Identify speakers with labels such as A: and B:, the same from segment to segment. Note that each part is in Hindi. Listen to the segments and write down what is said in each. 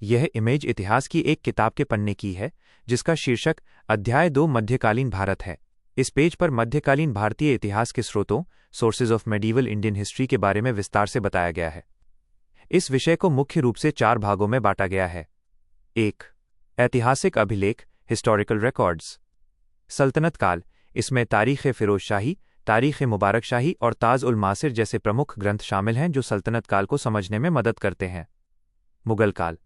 A: यह इमेज इतिहास की एक किताब के पन्ने की है, जिसका शीर्षक अध्याय 2 मध्यकालीन भारत है। इस पेज पर मध्यकालीन भारतीय इतिहास के स्रोतों sources of medieval Indian history के बारे में विस्तार से बताया गया है। इस विषय को मुख्य रूप से 4 भागों में बांटा गया है। 1. ऐतिहासिक अभिलेख हिस्टोरिकल रिकॉर्ड्स। सल्तनत काल, इसमें तारीख़-ए-फ़िरोज़ शाही, तारीख़-ए-मुबारक शाही और ताज-उल-मासिर जैसे प्रमुख ग्रंथ शामिल हैं जो सल्तनत काल को समझने में मदद करते हैं। मुगल काल,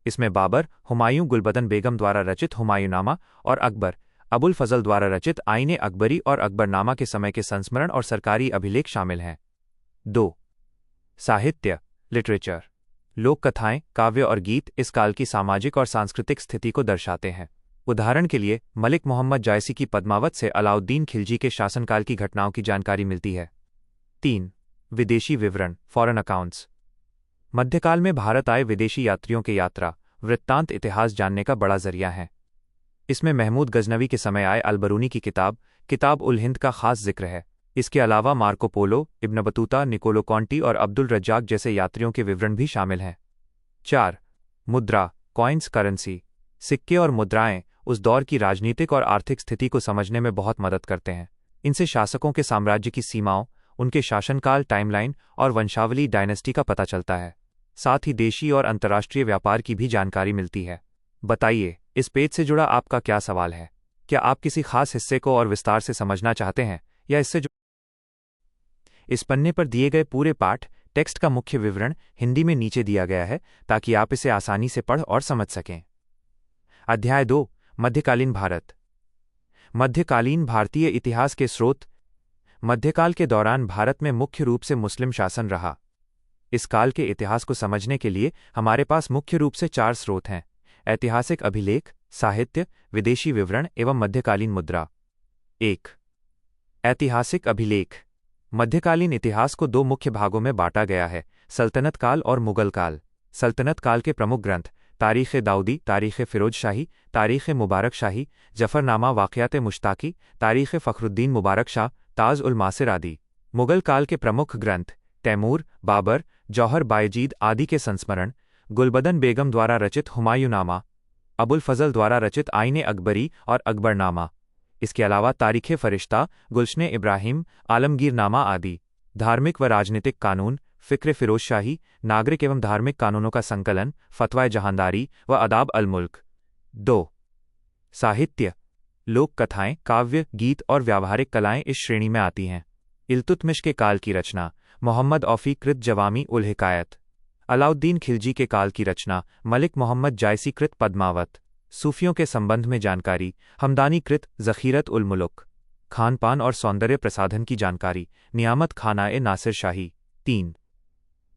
A: इसमें बाबर, हुमायूं गुलबदन बेगम द्वारा रचित हुमायूंनामा और अकबर, अबुल फजल द्वारा रचित आईने अकबरी और अकबरनामा के समय के संस्मरण और सरकारी अभिलेख शामिल हैं। 2. साहित्य लिटरेचर। लोक कथाएं, काव्य और गीत इस काल की सामाजिक और सांस्कृतिक स्थिति को दर्शाते हैं। उदाहरण के लिए मलिक मोहम्मद जायसी की पद्मावत से अलाउद्दीन खिलजी के शासनकाल की घटनाओं की जानकारी मिलती है। 3. विदेशी विवरण फॉरेन अकाउंट्स। मध्यकाल में भारत आए विदेशी यात्रियों के यात्रा वृत्तांत इतिहास जानने का बड़ा जरिया है। इसमें महमूद गजनवी के समय आए अलबरूनी की किताब उल हिंद का खास जिक्र है। इसके अलावा Marco Polo, Ibn Battuta, Niccolo Conti और अब्दुल रज्जाक जैसे यात्रियों के विवरण भी शामिल हैं। 4. मुद्रा कॉइन्स करेंसी। सिक्के और मुद्राएं उस दौर की राजनीतिक और आर्थिक स्थिति को समझने में बहुत मदद करते हैं। इनसे शासकों के साम्राज्य की सीमाओं, उनके शासनकाल, टाइमलाइन और वंशावली डायनेस्टी का पता चलता है। साथ ही देशी और अंतर्राष्ट्रीय व्यापार की भी जानकारी मिलती है। बताइए, इस पेज से जुड़ा आपका क्या सवाल है? क्या आप किसी खास हिस्से को और विस्तार से समझना चाहते हैं या इससे इस पन्ने पर दिए गए पूरे पाठ टेक्स्ट का मुख्य विवरण हिंदी में नीचे दिया गया है ताकि आप इसे आसानी से पढ़ और समझ सकें। अध्याय 2 मध्यकालीन भारत। मध्यकालीन भारतीय इतिहास के स्रोत। मध्यकाल के दौरान भारत में मुख्य रूप से मुस्लिम शासन रहा। इस काल के इतिहास को समझने के लिए हमारे पास मुख्य रूप से 4 स्रोत हैं: ऐतिहासिक अभिलेख, साहित्य, विदेशी विवरण एवं मध्यकालीन मुद्रा। 1. ऐतिहासिक अभिलेख। मध्यकालीन इतिहास को 2 मुख्य भागों में बांटा गया है: सल्तनत काल और मुगल काल। सल्तनत काल के प्रमुख ग्रंथ तारीख़-ए-दाऊदी, तारीख़-ए-फ़िरोज़ शाही, तारीख़-ए-मुबारक शाही, जफ़रनामा, वाक़ियात-ए-मुश्ताक़ी, तारीख़-ए-फ़खरुद्दीन मुबारक शाह, ताज-उल-मासिर आदि। मुगल काल के प्रमुख ग्रंथ तैमूर, बाबर, जौहर बायजीद आदि के संस्मरण, गुलबदन बेगम द्वारा रचित हुमायूंनामा, अबुल फजल द्वारा रचित आईने अकबरी और अकबरनामा। इसके अलावा तारीख़-ए-फ़रिश्ता, गुलशने इब्राहिम, आलमगीरनामा आदि। धार्मिक व राजनीतिक कानून, फ़िक्र-ए-फ़िरोज़ शाही, नागरिक एवं धार्मिक कानूनों का संकलन, फ़तवा जहांदारी व आदाब अल-मुल्क। 2. साहित्य। लोक कथाएं, काव्य, गीत और व्यावहारिक कलाएं इस श्रेणी में आती हैं। इल्तुतमिश के काल की रचना मोहम्मद औफ़ी कृत जवामी उल हिकायत। अलाउद्दीन खिलजी के काल की रचना मलिक मोहम्मद जायसी कृत पद्मावत। सूफियों के संबंध में जानकारी हमदानी कृत ज़ख़ीरत उल मुलुक। खान पान और सौंदर्य प्रसाधन की जानकारी नियामत खाना-ए नासिर शाही। 3.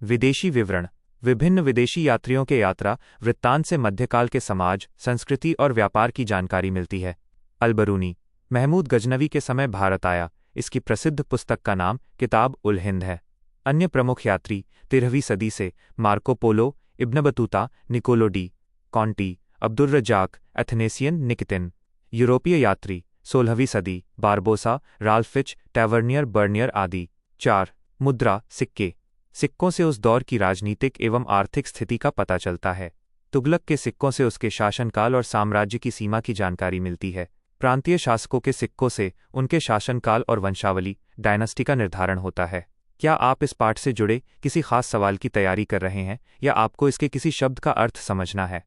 A: विदेशी विवरण। विभिन्न विदेशी यात्रियों के यात्रा वृत्तांत से मध्यकाल के समाज, संस्कृति और व्यापार की जानकारी मिलती है। अलबरूनी महमूद गजनवी के समय भारत आया। इसकी प्रसिद्ध पुस्तक का नाम किताब उल हिंद है। अन्य प्रमुख यात्री 13वीं सदी से Marco Polo, Ibn Battuta, Niccolo de Conti, Abdul Razzaq, Athanasius Nikitin. यूरोपीय यात्री 16वीं सदी Barbosa, Ralph Fitch, Tavernier Bernier आदि। 4. मुद्रा सिक्के। सिक्कों से उस दौर की राजनीतिक एवं आर्थिक स्थिति का पता चलता है। तुगलक के सिक्कों से उसके शासनकाल और साम्राज्य की सीमा की जानकारी मिलती है। प्रांतीय शासकों के सिक्कों से उनके शासनकाल और वंशावली डायनेस्टी का निर्धारण होता है। क्या आप इस पाठ से जुड़े किसी खास सवाल की तैयारी कर रहे हैं या आपको इसके किसी शब्द का अर्थ समझना है?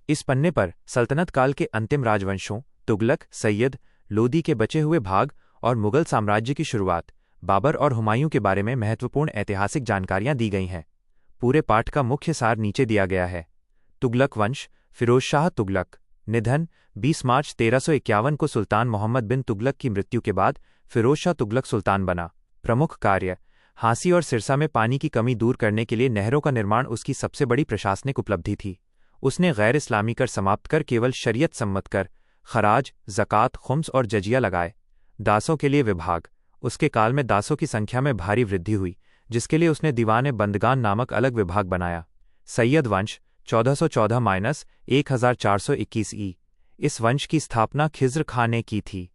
A: इस पन्ने पर सल्तनत काल के अंतिम राजवंशों तुगलक, सैयद, लोदी के बचे हुए भाग और मुगल साम्राज्य की शुरुआत बाबर और हुमायूं के बारे में महत्वपूर्ण ऐतिहासिक जानकारियां दी गई हैं। पूरे पाठ का मुख्य सार नीचे दिया गया है। तुगलक वंश। फ़िरोज़ शाह तुगलक। निधन 20 मार्च 1351 को सुल्तान मोहम्मद बिन तुगलक की मृत्यु के बाद फ़िरोज़ शाह तुगलक सुल्तान बना। प्रमुख कार्य हांसी और सिरसा में पानी की कमी दूर करने के लिए नहरों का निर्माण उसकी सबसे बड़ी प्रशासनिक उपलब्धि थी। उसने गैर इस्लामी कर समाप्त कर केवल शरीयत सम्मत कर खराज, ज़कात, खुम्स और जजिया लगाए। दासों के लिए विभाग। उसके काल में दासों की संख्या में भारी वृद्धि हुई, जिसके लिए उसने दीवाने बंदगान नामक अलग विभाग बनाया। सैयद वंश 1414-1421 ई। इस वंश की स्थापना खिज़्र खां ने की थी।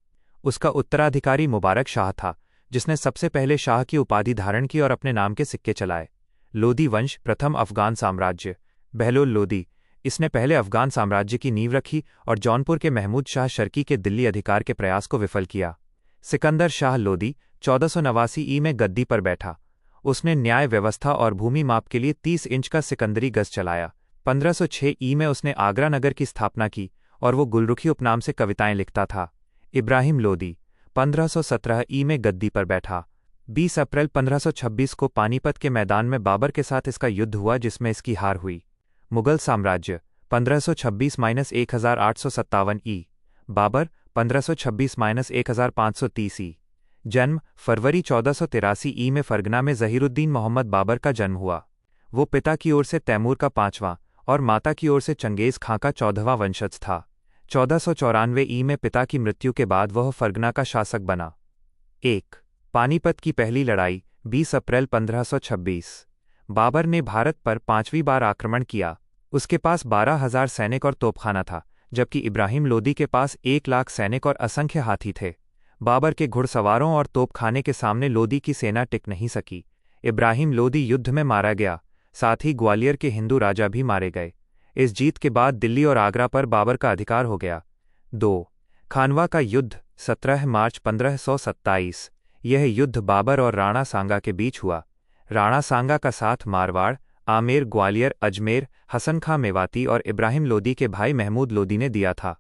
A: उसका उत्तराधिकारी मुबारक शाह था, जिसने सबसे पहले शाह की उपाधि धारण की और अपने नाम के सिक्के चलाए। लोदी वंश, प्रथम अफगान साम्राज्य। बहलोल लोदी, इसने पहले अफगान साम्राज्य की नींव रखी और जौनपुर के महमूद शाह शर्की के दिल्ली अधिकार के प्रयास को विफल किया। सिकंदर शाह लोदी 1489 ई में गद्दी पर बैठा। उसने न्याय व्यवस्था और भूमि माप के लिए 30 इंच का सिकंदरी गज चलाया। 1506 ई में उसने आगरा नगर की स्थापना की और वो गुलरुखी उपनाम से कविताएं लिखता था। इब्राहिम लोदी 1517 ई में गद्दी पर बैठा। 20 अप्रैल 1526 को पानीपत के मैदान में बाबर के साथ इसका युद्ध हुआ, जिसमें इसकी हार हुई। मुगल साम्राज्य 1526-1857 ई। बाबर 1526-1530 ई। जन्म फरवरी 1483 ई में फरगना में ज़हीरुद्दीन मोहम्मद बाबर का जन्म हुआ। वो पिता की ओर से तैमूर का 5वां और माता की ओर से चंगेज़ खां का 14वां वंशज था। 1494 ई में पिता की मृत्यु के बाद वह फरगना का शासक बना। 1. पानीपत की पहली लड़ाई 20 अप्रैल 1526। बाबर ने भारत पर 5वीं बार आक्रमण किया। उसके पास 12,000 सैनिक और तोपखाना था, जबकि इब्राहिम लोदी के पास 1 लाख सैनिक और असंख्य हाथी थे। बाबर के घुड़सवारों और तोपखाने के सामने लोदी की सेना टिक नहीं सकी। इब्राहिम लोदी युद्ध में मारा गया, साथ ही ग्वालियर के हिंदू राजा भी मारे गए। इस जीत के बाद दिल्ली और आगरा पर बाबर का अधिकार हो गया। 2. खानवा का युद्ध 17 मार्च 1527। यह युद्ध बाबर और राणा सांगा के बीच हुआ। राणा सांगा का साथ मारवाड़, आमेर, ग्वालियर, अजमेर, हसन खां मेवाती और इब्राहिम लोदी के भाई महमूद लोदी ने दिया था।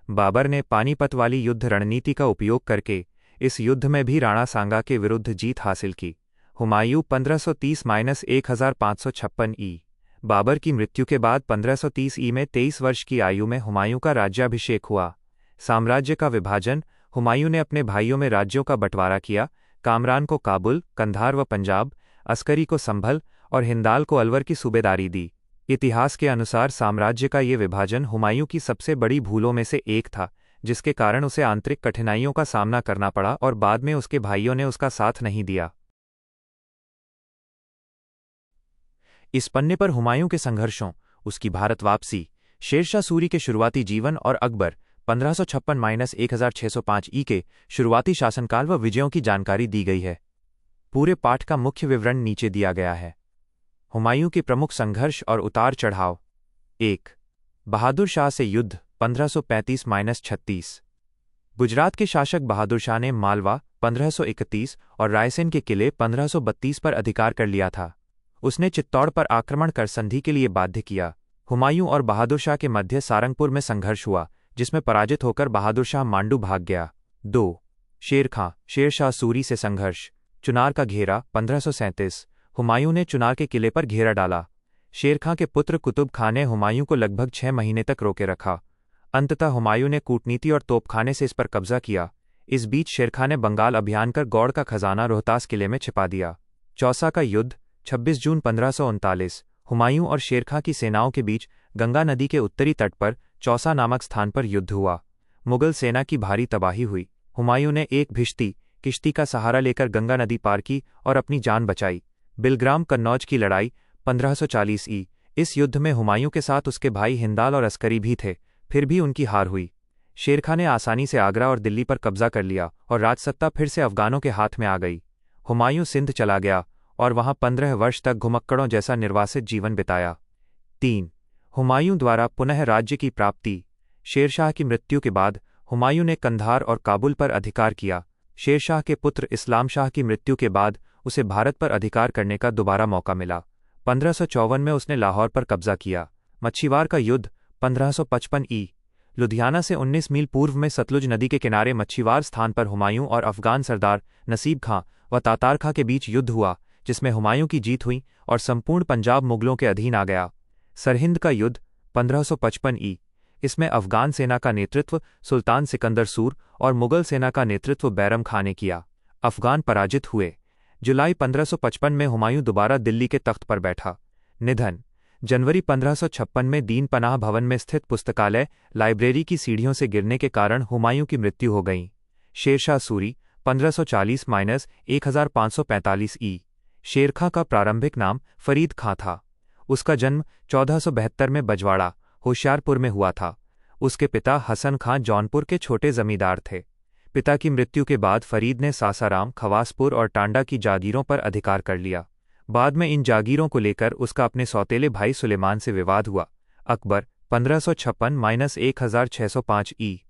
A: बाबर ने पानीपत वाली युद्ध रणनीति का उपयोग करके इस युद्ध में भी राणा सांगा के विरुद्ध जीत हासिल की। हुमायूं 1530-1556 ई। बाबर की मृत्यु के बाद 1530 ई में 23 वर्ष की आयु में हुमायूं का राज्याभिषेक हुआ। साम्राज्य का विभाजन। हुमायूं ने अपने भाइयों में राज्यों का बंटवारा किया। कामरान को काबुल, कंधार व पंजाब, अस्करी को संभल और हिंदाल को अलवर की सूबेदारी दी। इतिहास के अनुसार साम्राज्य का ये विभाजन हुमायूं की सबसे बड़ी भूलों में से एक था, जिसके कारण उसे आंतरिक कठिनाइयों का सामना करना पड़ा और बाद में उसके भाइयों ने उसका साथ नहीं दिया। इस पन्ने पर हुमायूं के संघर्षों, उसकी भारत वापसी, शेरशाह सूरी के शुरुआती जीवन और अकबर 1556-1605 ई के शुरुआती शासनकाल व विजयों की जानकारी दी गई है। पूरे पाठ का मुख्य विवरण नीचे दिया गया है। हुमायूं के प्रमुख संघर्ष और उतार चढ़ाव। 1. बहादुर शाह से युद्ध 1535-36। गुजरात के शासक बहादुर शाह ने मालवा 1531 और रायसेन के किले 1532 पर अधिकार कर लिया था। उसने चित्तौड़ पर आक्रमण कर संधि के लिए बाध्य किया। हुमायूं और बहादुर शाह के मध्य सारंगपुर में संघर्ष हुआ, जिसमें पराजित होकर बहादुर शाह मांडू भाग गया। 2. शेर खां, शेरशाह सूरी से संघर्ष। चुनार का घेरा 1537। हुमायूं ने चुनार के किले पर घेरा डाला। शेर खां के पुत्र कुतुब खां ने हुमायूं को लगभग 6 महीने तक रोके रखा। अंततः हुमायूं ने कूटनीति और तोपखाने से इस पर कब्जा किया। इस बीच शेर खां ने बंगाल अभियान कर गौड़ का खजाना रोहतास किले में छिपा दिया। चौसा का युद्ध 26 जून 1539। हुमायूं और शेर खां की सेनाओं के बीच गंगा नदी के उत्तरी तट पर चौसा नामक स्थान पर युद्ध हुआ। मुगल सेना की भारी तबाही हुई। हुमायूं ने एक भिश्ती किश्ती का सहारा लेकर गंगा नदी पार की और अपनी जान बचाई। बिलग्राम कन्नौज की लड़ाई 1540 ई। इस युद्ध में हुमायूं के साथ उसके भाई हिंदाल और अस्करी भी थे, फिर भी उनकी हार हुई। शेर खां ने आसानी से आगरा और दिल्ली पर कब्जा कर लिया और राजसत्ता फिर से अफगानों के हाथ में आ गई। हुमायूं सिंध चला गया और वहां 15 वर्ष तक घुमक्कड़ों जैसा निर्वासित जीवन बिताया। 3. हुमायूं द्वारा पुनः राज्य की प्राप्ति। शेरशाह की मृत्यु के बाद हुमायूं ने कंधार और काबुल पर अधिकार किया। शेरशाह के पुत्र इस्लाम शाह की मृत्यु के बाद उसे भारत पर अधिकार करने का दोबारा मौका मिला। 1554 में उसने लाहौर पर कब्जा किया। मच्छीवार का युद्ध 1555 ई। लुधियाना से 19 मील पूर्व में सतलुज नदी के किनारे मच्छीवार स्थान पर हुमायूं और अफगान सरदार नसीब खां व तातार खां के बीच युद्ध हुआ, जिसमें हुमायूं की जीत हुई और संपूर्ण पंजाब मुगलों के अधीन आ गया। सरहिंद का युद्ध 1555 ई। इसमें अफगान सेना का नेतृत्व सुल्तान सिकंदर सूर और मुगल सेना का नेतृत्व बैरम खां ने किया। अफगान पराजित हुए। जुलाई 1555 में हुमायूं दोबारा दिल्ली के तख्त पर बैठा। निधन जनवरी 1556 में दीन पनाह भवन में स्थित पुस्तकालय लाइब्रेरी की सीढ़ियों से गिरने के कारण हुमायूं की मृत्यु हो गई। शेरशाह सूरी 1540-1545 ई। शेर खां का प्रारंभिक नाम फरीद खां था। उसका जन्म 1472 में बजवाड़ा, होशियारपुर में हुआ था। उसके पिता हसन खां जौनपुर के छोटे जमींदार थे। पिता की मृत्यु के बाद फरीद ने सासाराम, खवासपुर और टांडा की जागीरों पर अधिकार कर लिया। बाद में इन जागीरों को लेकर उसका अपने सौतेले भाई सुलेमान से विवाद हुआ। अकबर 1556-1605 ई।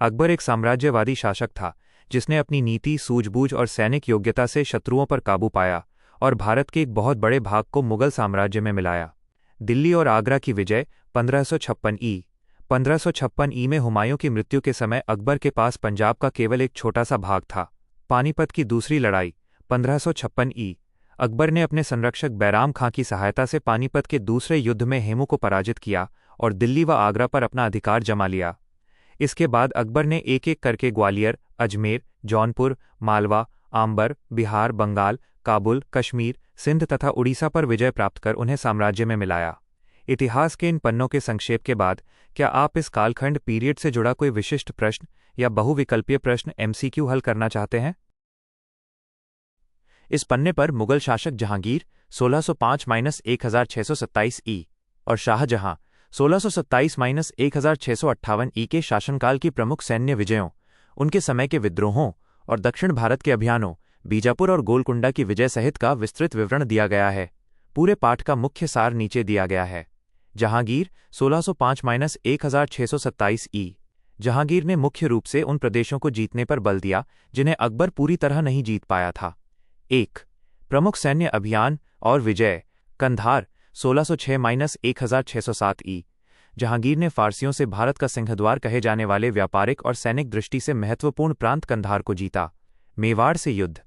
A: अकबर एक साम्राज्यवादी शासक था जिसने अपनी नीति, सूझबूझ और सैनिक योग्यता से शत्रुओं पर काबू पाया और भारत के एक बहुत बड़े भाग को मुगल साम्राज्य में मिलाया। दिल्ली और आगरा की विजय 1556 ई। 1556 ई में हुमायूं की मृत्यु के समय अकबर के पास पंजाब का केवल एक छोटा सा भाग था। पानीपत की दूसरी लड़ाई 1556 ई। अकबर ने अपने संरक्षक बैराम खां की सहायता से पानीपत के दूसरे युद्ध में हेमू को पराजित किया और दिल्ली व आगरा पर अपना अधिकार जमा लिया। इसके बाद अकबर ने एक एक करके ग्वालियर, अजमेर, जौनपुर, मालवा, आंबर, बिहार, बंगाल, काबुल, कश्मीर, सिंध तथा उड़ीसा पर विजय प्राप्त कर उन्हें साम्राज्य में मिलाया। इतिहास के इन पन्नों के संक्षेप के बाद क्या आप इस कालखंड पीरियड से जुड़ा कोई विशिष्ट प्रश्न या बहुविकल्पीय प्रश्न MCQ हल करना चाहते हैं? इस पन्ने पर मुगल शासक जहांगीर 1605-1627 ई और शाहजहां 1627-1658 ई के शासनकाल की प्रमुख सैन्य विजयों, उनके समय के विद्रोहों और दक्षिण भारत के अभियानों, बीजापुर और गोलकुंडा की विजय सहित का विस्तृत विवरण दिया गया है। पूरे पाठ का मुख्य सार नीचे दिया गया है। जहांगीर 1605-1627 ई। जहांगीर ने मुख्य रूप से उन प्रदेशों को जीतने पर बल दिया जिन्हें अकबर पूरी तरह नहीं जीत पाया था। 1. प्रमुख सैन्य अभियान और विजय। कंधार 1606-1607 ई। जहांगीर ने फारसियों से भारत का सिंहद्वार कहे जाने वाले व्यापारिक और सैनिक दृष्टि से महत्वपूर्ण प्रांत कंधार को जीता। मेवाड़ से युद्ध।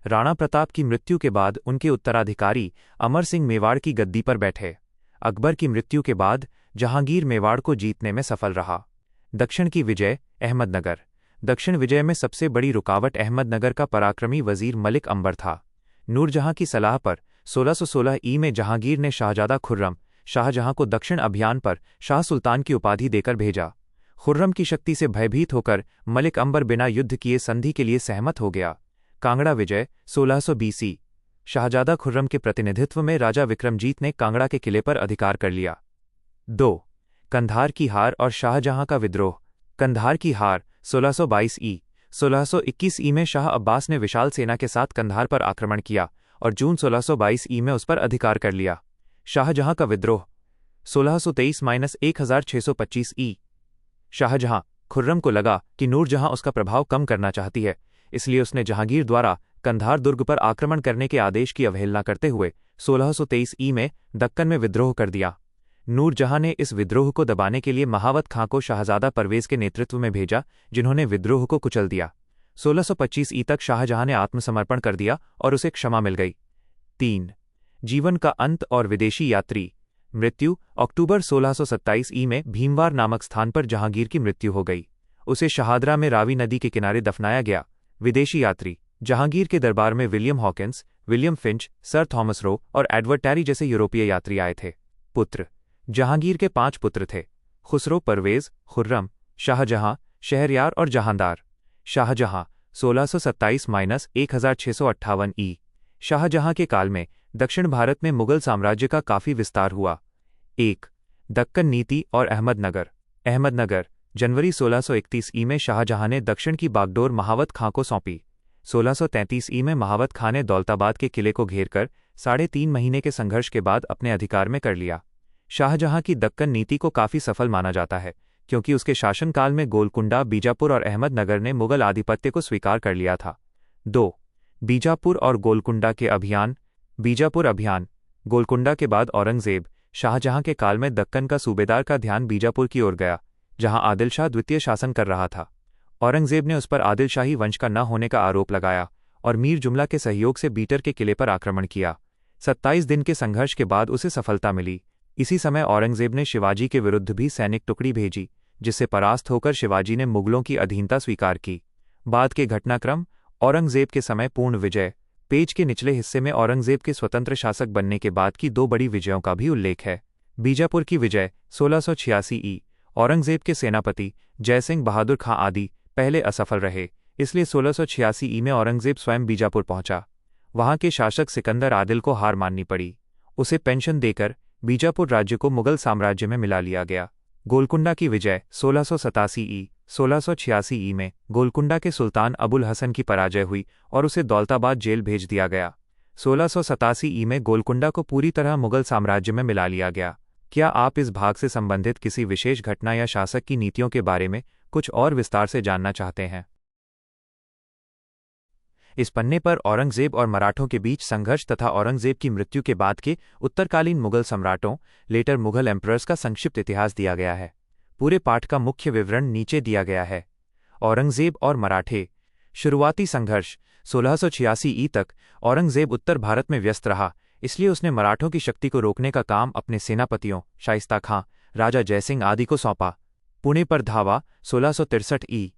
A: राणा प्रताप की मृत्यु के बाद उनके उत्तराधिकारी अमर सिंह मेवाड़ की गद्दी पर बैठे। अकबर की मृत्यु के बाद जहांगीर मेवाड़ को जीतने में सफल रहा। दक्षिण की विजय। अहमदनगर। दक्षिण विजय में सबसे बड़ी रुकावट अहमदनगर का पराक्रमी वजीर मलिक अंबर था। नूरजहां की सलाह पर 1616 ई में जहांगीर ने शाहजादा खुर्रम शाहजहां को दक्षिण अभियान पर शाह सुल्तान की उपाधि देकर भेजा। खुर्रम की शक्ति से भयभीत होकर मलिक अंबर बिना युद्ध किए संधि के लिए सहमत हो गया। कांगड़ा विजय 1620 ई। शाहजादा खुर्रम के प्रतिनिधित्व में राजा विक्रमजीत ने कांगड़ा के किले पर अधिकार कर लिया। 2. कंधार की हार और शाहजहां का विद्रोह। कंधार की हार 1622 ई। 1621 ई में शाह अब्बास ने विशाल सेना के साथ कंधार पर आक्रमण किया और जून 1622 ई में उस पर अधिकार कर लिया। शाहजहां का विद्रोह 1623-1625 ई। शाहजहां खुर्रम को लगा कि नूरजहां उसका प्रभाव कम करना चाहती है, इसलिए उसने जहांगीर द्वारा कंधार दुर्ग पर आक्रमण करने के आदेश की अवहेलना करते हुए 1623 ई में दक्कन में विद्रोह कर दिया। नूरजहां ने इस विद्रोह को दबाने के लिए महावत खां को शाहजादा परवेज के नेतृत्व में भेजा, जिन्होंने विद्रोह को कुचल दिया। 1625 ई तक शाहजहां ने आत्मसमर्पण कर दिया और उसे क्षमा मिल गई। 3. जीवन का अंत और विदेशी यात्री। मृत्यु। अक्टूबर 1627 ई में भीमवार नामक स्थान पर जहांगीर की मृत्यु हो गई। उसे शहादरा में रावी नदी के किनारे दफनाया गया। विदेशी यात्री। जहांगीर के दरबार में William Hawkins, William Finch, sir Thomas Roe और एडवर्ड टैरी जैसे यूरोपीय यात्री आए थे। पुत्र। जहांगीर के 5 पुत्र थे: खुसरो, परवेज, खुर्रम, शाहजहां, शहरयार और जहांदार। शाहजहां 1627-1658 ई। शाहजहां के काल में दक्षिण भारत में मुगल साम्राज्य का काफी विस्तार हुआ। 1. दक्कन नीति और अहमदनगर। अहमदनगर जनवरी 1631 ई में शाहजहां ने दक्षिण की बागडोर महावत खां को सौंपी। 1633 ई में महावत खां ने दौलताबाद के किले को घेरकर 3.5 महीने के संघर्ष के बाद अपने अधिकार में कर लिया। शाहजहां की दक्कन नीति को काफी सफल माना जाता है, क्योंकि उसके शासनकाल में गोलकुंडा, बीजापुर और अहमदनगर ने मुगल आधिपत्य को स्वीकार कर लिया था। 2. बीजापुर और गोलकुंडा के अभियान। बीजापुर अभियान। गोलकुंडा के बाद औरंगजेब शाहजहां के काल में दक्कन का सूबेदार का ध्यान बीजापुर की ओर गया, जहां आदिल शाह द्वितीय शासन कर रहा था। औरंगजेब ने उस पर आदिल शाही वंश का न होने का आरोप लगाया और मीर जुमला के सहयोग से बीटर के किले पर आक्रमण किया। 27 दिन के संघर्ष के बाद उसे सफलता मिली। इसी समय औरंगजेब ने शिवाजी के विरुद्ध भी सैनिक टुकड़ी भेजी, जिससे परास्त होकर शिवाजी ने मुगलों की अधीनता स्वीकार की। बाद के घटनाक्रम। औरंगजेब के समय पूर्ण विजय। पेज के निचले हिस्से में औरंगजेब के स्वतंत्र शासक बनने के बाद की 2 बड़ी विजयों का भी उल्लेख है। बीजापुर की विजय 1686 ई। औरंगजेब के सेनापति जयसिंह बहादुर खां आदि पहले असफल रहे, इसलिए 1686 ई में औरंगजेब स्वयं बीजापुर पहुंचा। वहां के शासक सिकंदर आदिल को हार माननी पड़ी। उसे पेंशन देकर बीजापुर राज्य को मुगल साम्राज्य में मिला लिया गया। गोलकुंडा की विजय 1687 ई। 1686 ई में गोलकुंडा के सुल्तान अबुल हसन की पराजय हुई और उसे दौलताबाद जेल भेज दिया गया। 1687 ई में गोलकुंडा को पूरी तरह मुगल साम्राज्य में मिला लिया गया। क्या आप इस भाग से संबंधित किसी विशेष घटना या शासक की नीतियों के बारे में कुछ और विस्तार से जानना चाहते हैं? इस पन्ने पर औरंगजेब और मराठों के बीच संघर्ष तथा औरंगजेब की मृत्यु के बाद के उत्तरकालीन मुगल सम्राटों लेटर मुगल एम्परर्स का संक्षिप्त इतिहास दिया गया है। पूरे पाठ का मुख्य विवरण नीचे दिया गया है। औरंगजेब और मराठे। शुरुआती संघर्ष 1686 ई तक औरंगजेब उत्तर भारत में व्यस्त रहा, इसलिए उसने मराठों की शक्ति को रोकने का काम अपने सेनापतियों शाइस्ता खां, राजा जयसिंह आदि को सौंपा। पुणे पर धावा 1663 ई।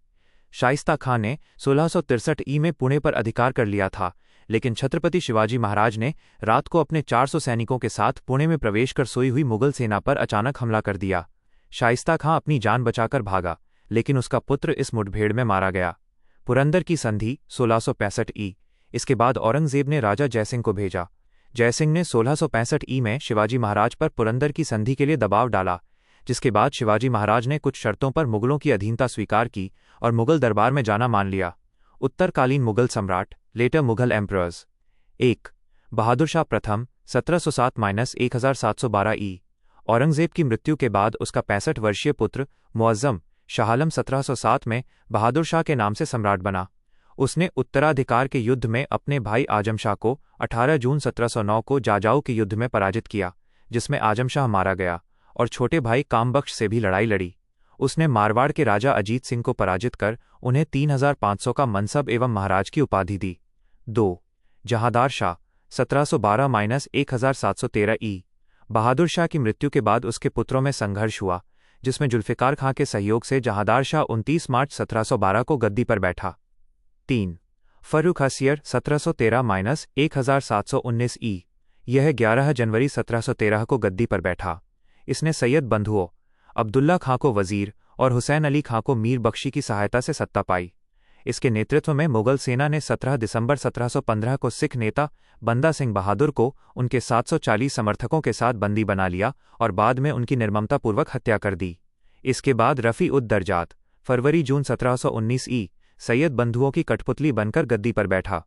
A: शाइस्ता खां ने 1663 ई में पुणे पर अधिकार कर लिया था, लेकिन छत्रपति शिवाजी महाराज ने रात को अपने 400 सैनिकों के साथ पुणे में प्रवेश कर सोई हुई मुगल सेना पर अचानक हमला कर दिया। शाइस्ता खां अपनी जान बचाकर भागा, लेकिन उसका पुत्र इस मुठभेड़ में मारा गया। पुरंदर की संधि 1665 ई। इसके बाद औरंगजेब ने राजा जयसिंह को भेजा। जयसिंह ने 1665 ई में शिवाजी महाराज पर पुरंदर की संधि के लिए दबाव डाला, जिसके बाद शिवाजी महाराज ने कुछ शर्तों पर मुगलों की अधीनता स्वीकार की और मुगल दरबार में जाना मान लिया। उत्तरकालीन मुगल सम्राट लेटर मुगल एम्परर्स। 1. बहादुर शाह प्रथम 1707-1712 ई। औरंगजेब की मृत्यु के बाद उसका 65 वर्षीय पुत्र मुअज्जम शाह आलम 1707 में बहादुर शाह के नाम से सम्राट बना। उसने उत्तराधिकार के युद्ध में अपने भाई आजम शाह को 18 जून 1709 को जाजाऊ के युद्ध में पराजित किया, जिसमें आजम शाह मारा गया, और छोटे भाई कामबख्श से भी लड़ाई लड़ी। उसने मारवाड़ के राजा अजीत सिंह को पराजित कर उन्हें 3500 का मनसब एवं महाराज की उपाधि दी। 2. जहांदार शाह 1712-1713 ई। बहादुर शाह की मृत्यु के बाद उसके पुत्रों में संघर्ष हुआ, जिसमें जुल्फिकार खां के सहयोग से जहांदार शाह 29 मार्च 1712 को गद्दी पर बैठा। 3. फर्रुख हसियर 1713-1719 ई। यह 11 जनवरी 1713 को गद्दी पर बैठा। इसने सैयद बंधुओं अब्दुल्ला खां को वजीर और हुसैन अली खां को मीर बख्शी की सहायता से सत्ता पाई। इसके नेतृत्व में मुगल सेना ने 17 दिसंबर 1715 को सिख नेता बंदा सिंह बहादुर को उनके 740 समर्थकों के साथ बंदी बना लिया और बाद में उनकी निर्ममतापूर्वक हत्या कर दी। इसके बाद रफ़ी-उद-दरजात फरवरी-जून 1719 ई सैयद बंधुओं की कठपुतली बनकर गद्दी पर बैठा।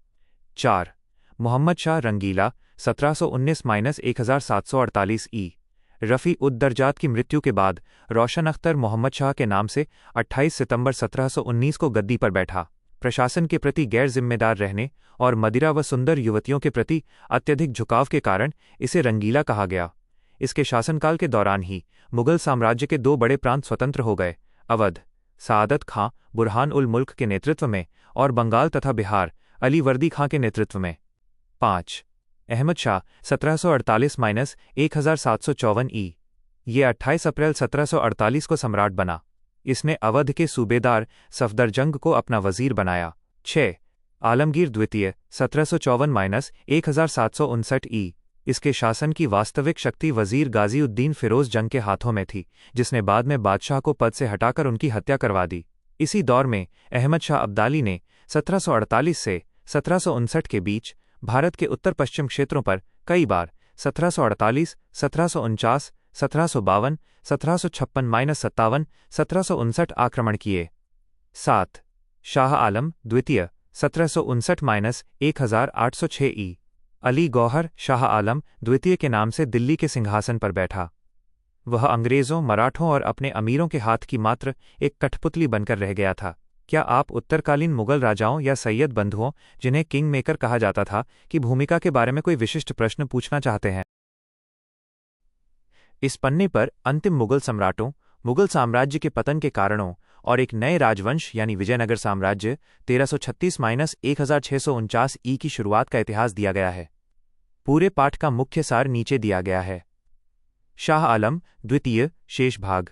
A: 4. मोहम्मद शाह रंगीला 1719-1748 ई। रफ़ी-उद-दरजात की मृत्यु के बाद रोशन अख्तर मोहम्मद शाह के नाम से 28 सितंबर 1719 को गद्दी पर बैठा। प्रशासन के प्रति गैर जिम्मेदार रहने और मदिरा व सुंदर युवतियों के प्रति अत्यधिक झुकाव के कारण इसे रंगीला कहा गया। इसके शासनकाल के दौरान ही मुगल साम्राज्य के 2 बड़े प्रांत स्वतंत्र हो गए, अवध सादत खां बुरहान उल मुल्क के नेतृत्व में और बंगाल तथा बिहार अली वर्दी खां के नेतृत्व में। 5. अहमद शाह 1748-1754 ई। ये 28 अप्रैल 1748 को सम्राट बना। इसने अवध के सूबेदार सफदरजंग को अपना वजीर बनाया। 6. आलमगीर द्वितीय 1754-1759 ई। इसके शासन की वास्तविक शक्ति वजीर गाजी-उद्दीन फिरोज जंग के हाथों में थी, जिसने बाद में बादशाह को पद से हटाकर उनकी हत्या करवा दी। इसी दौर में अहमद शाह अब्दाली ने 1748 से 1759 के बीच भारत के उत्तर पश्चिम क्षेत्रों पर कई बार 1748, 1749, 1752, 1756-57, 1759 आक्रमण किए। 7. शाह आलम द्वितीय 1759-1806 ई। अली गौहर शाह आलम द्वितीय के नाम से दिल्ली के सिंहासन पर बैठा। वह अंग्रेज़ों, मराठों और अपने अमीरों के हाथ की मात्र एक कठपुतली बनकर रह गया था। क्या आप उत्तरकालीन मुगल राजाओं या सैयद बंधुओं, जिन्हें किंग मेकर कहा जाता था, की भूमिका के बारे में कोई विशिष्ट प्रश्न पूछना चाहते हैं? इस पन्ने पर अंतिम मुगल सम्राटों, मुगल साम्राज्य के पतन के कारणों और एक नए राजवंश यानी विजयनगर साम्राज्य 1336-1649 ई की शुरुआत का इतिहास दिया गया है। पूरे पाठ का मुख्य सार नीचे दिया गया है। शाह आलम द्वितीय शेष भाग।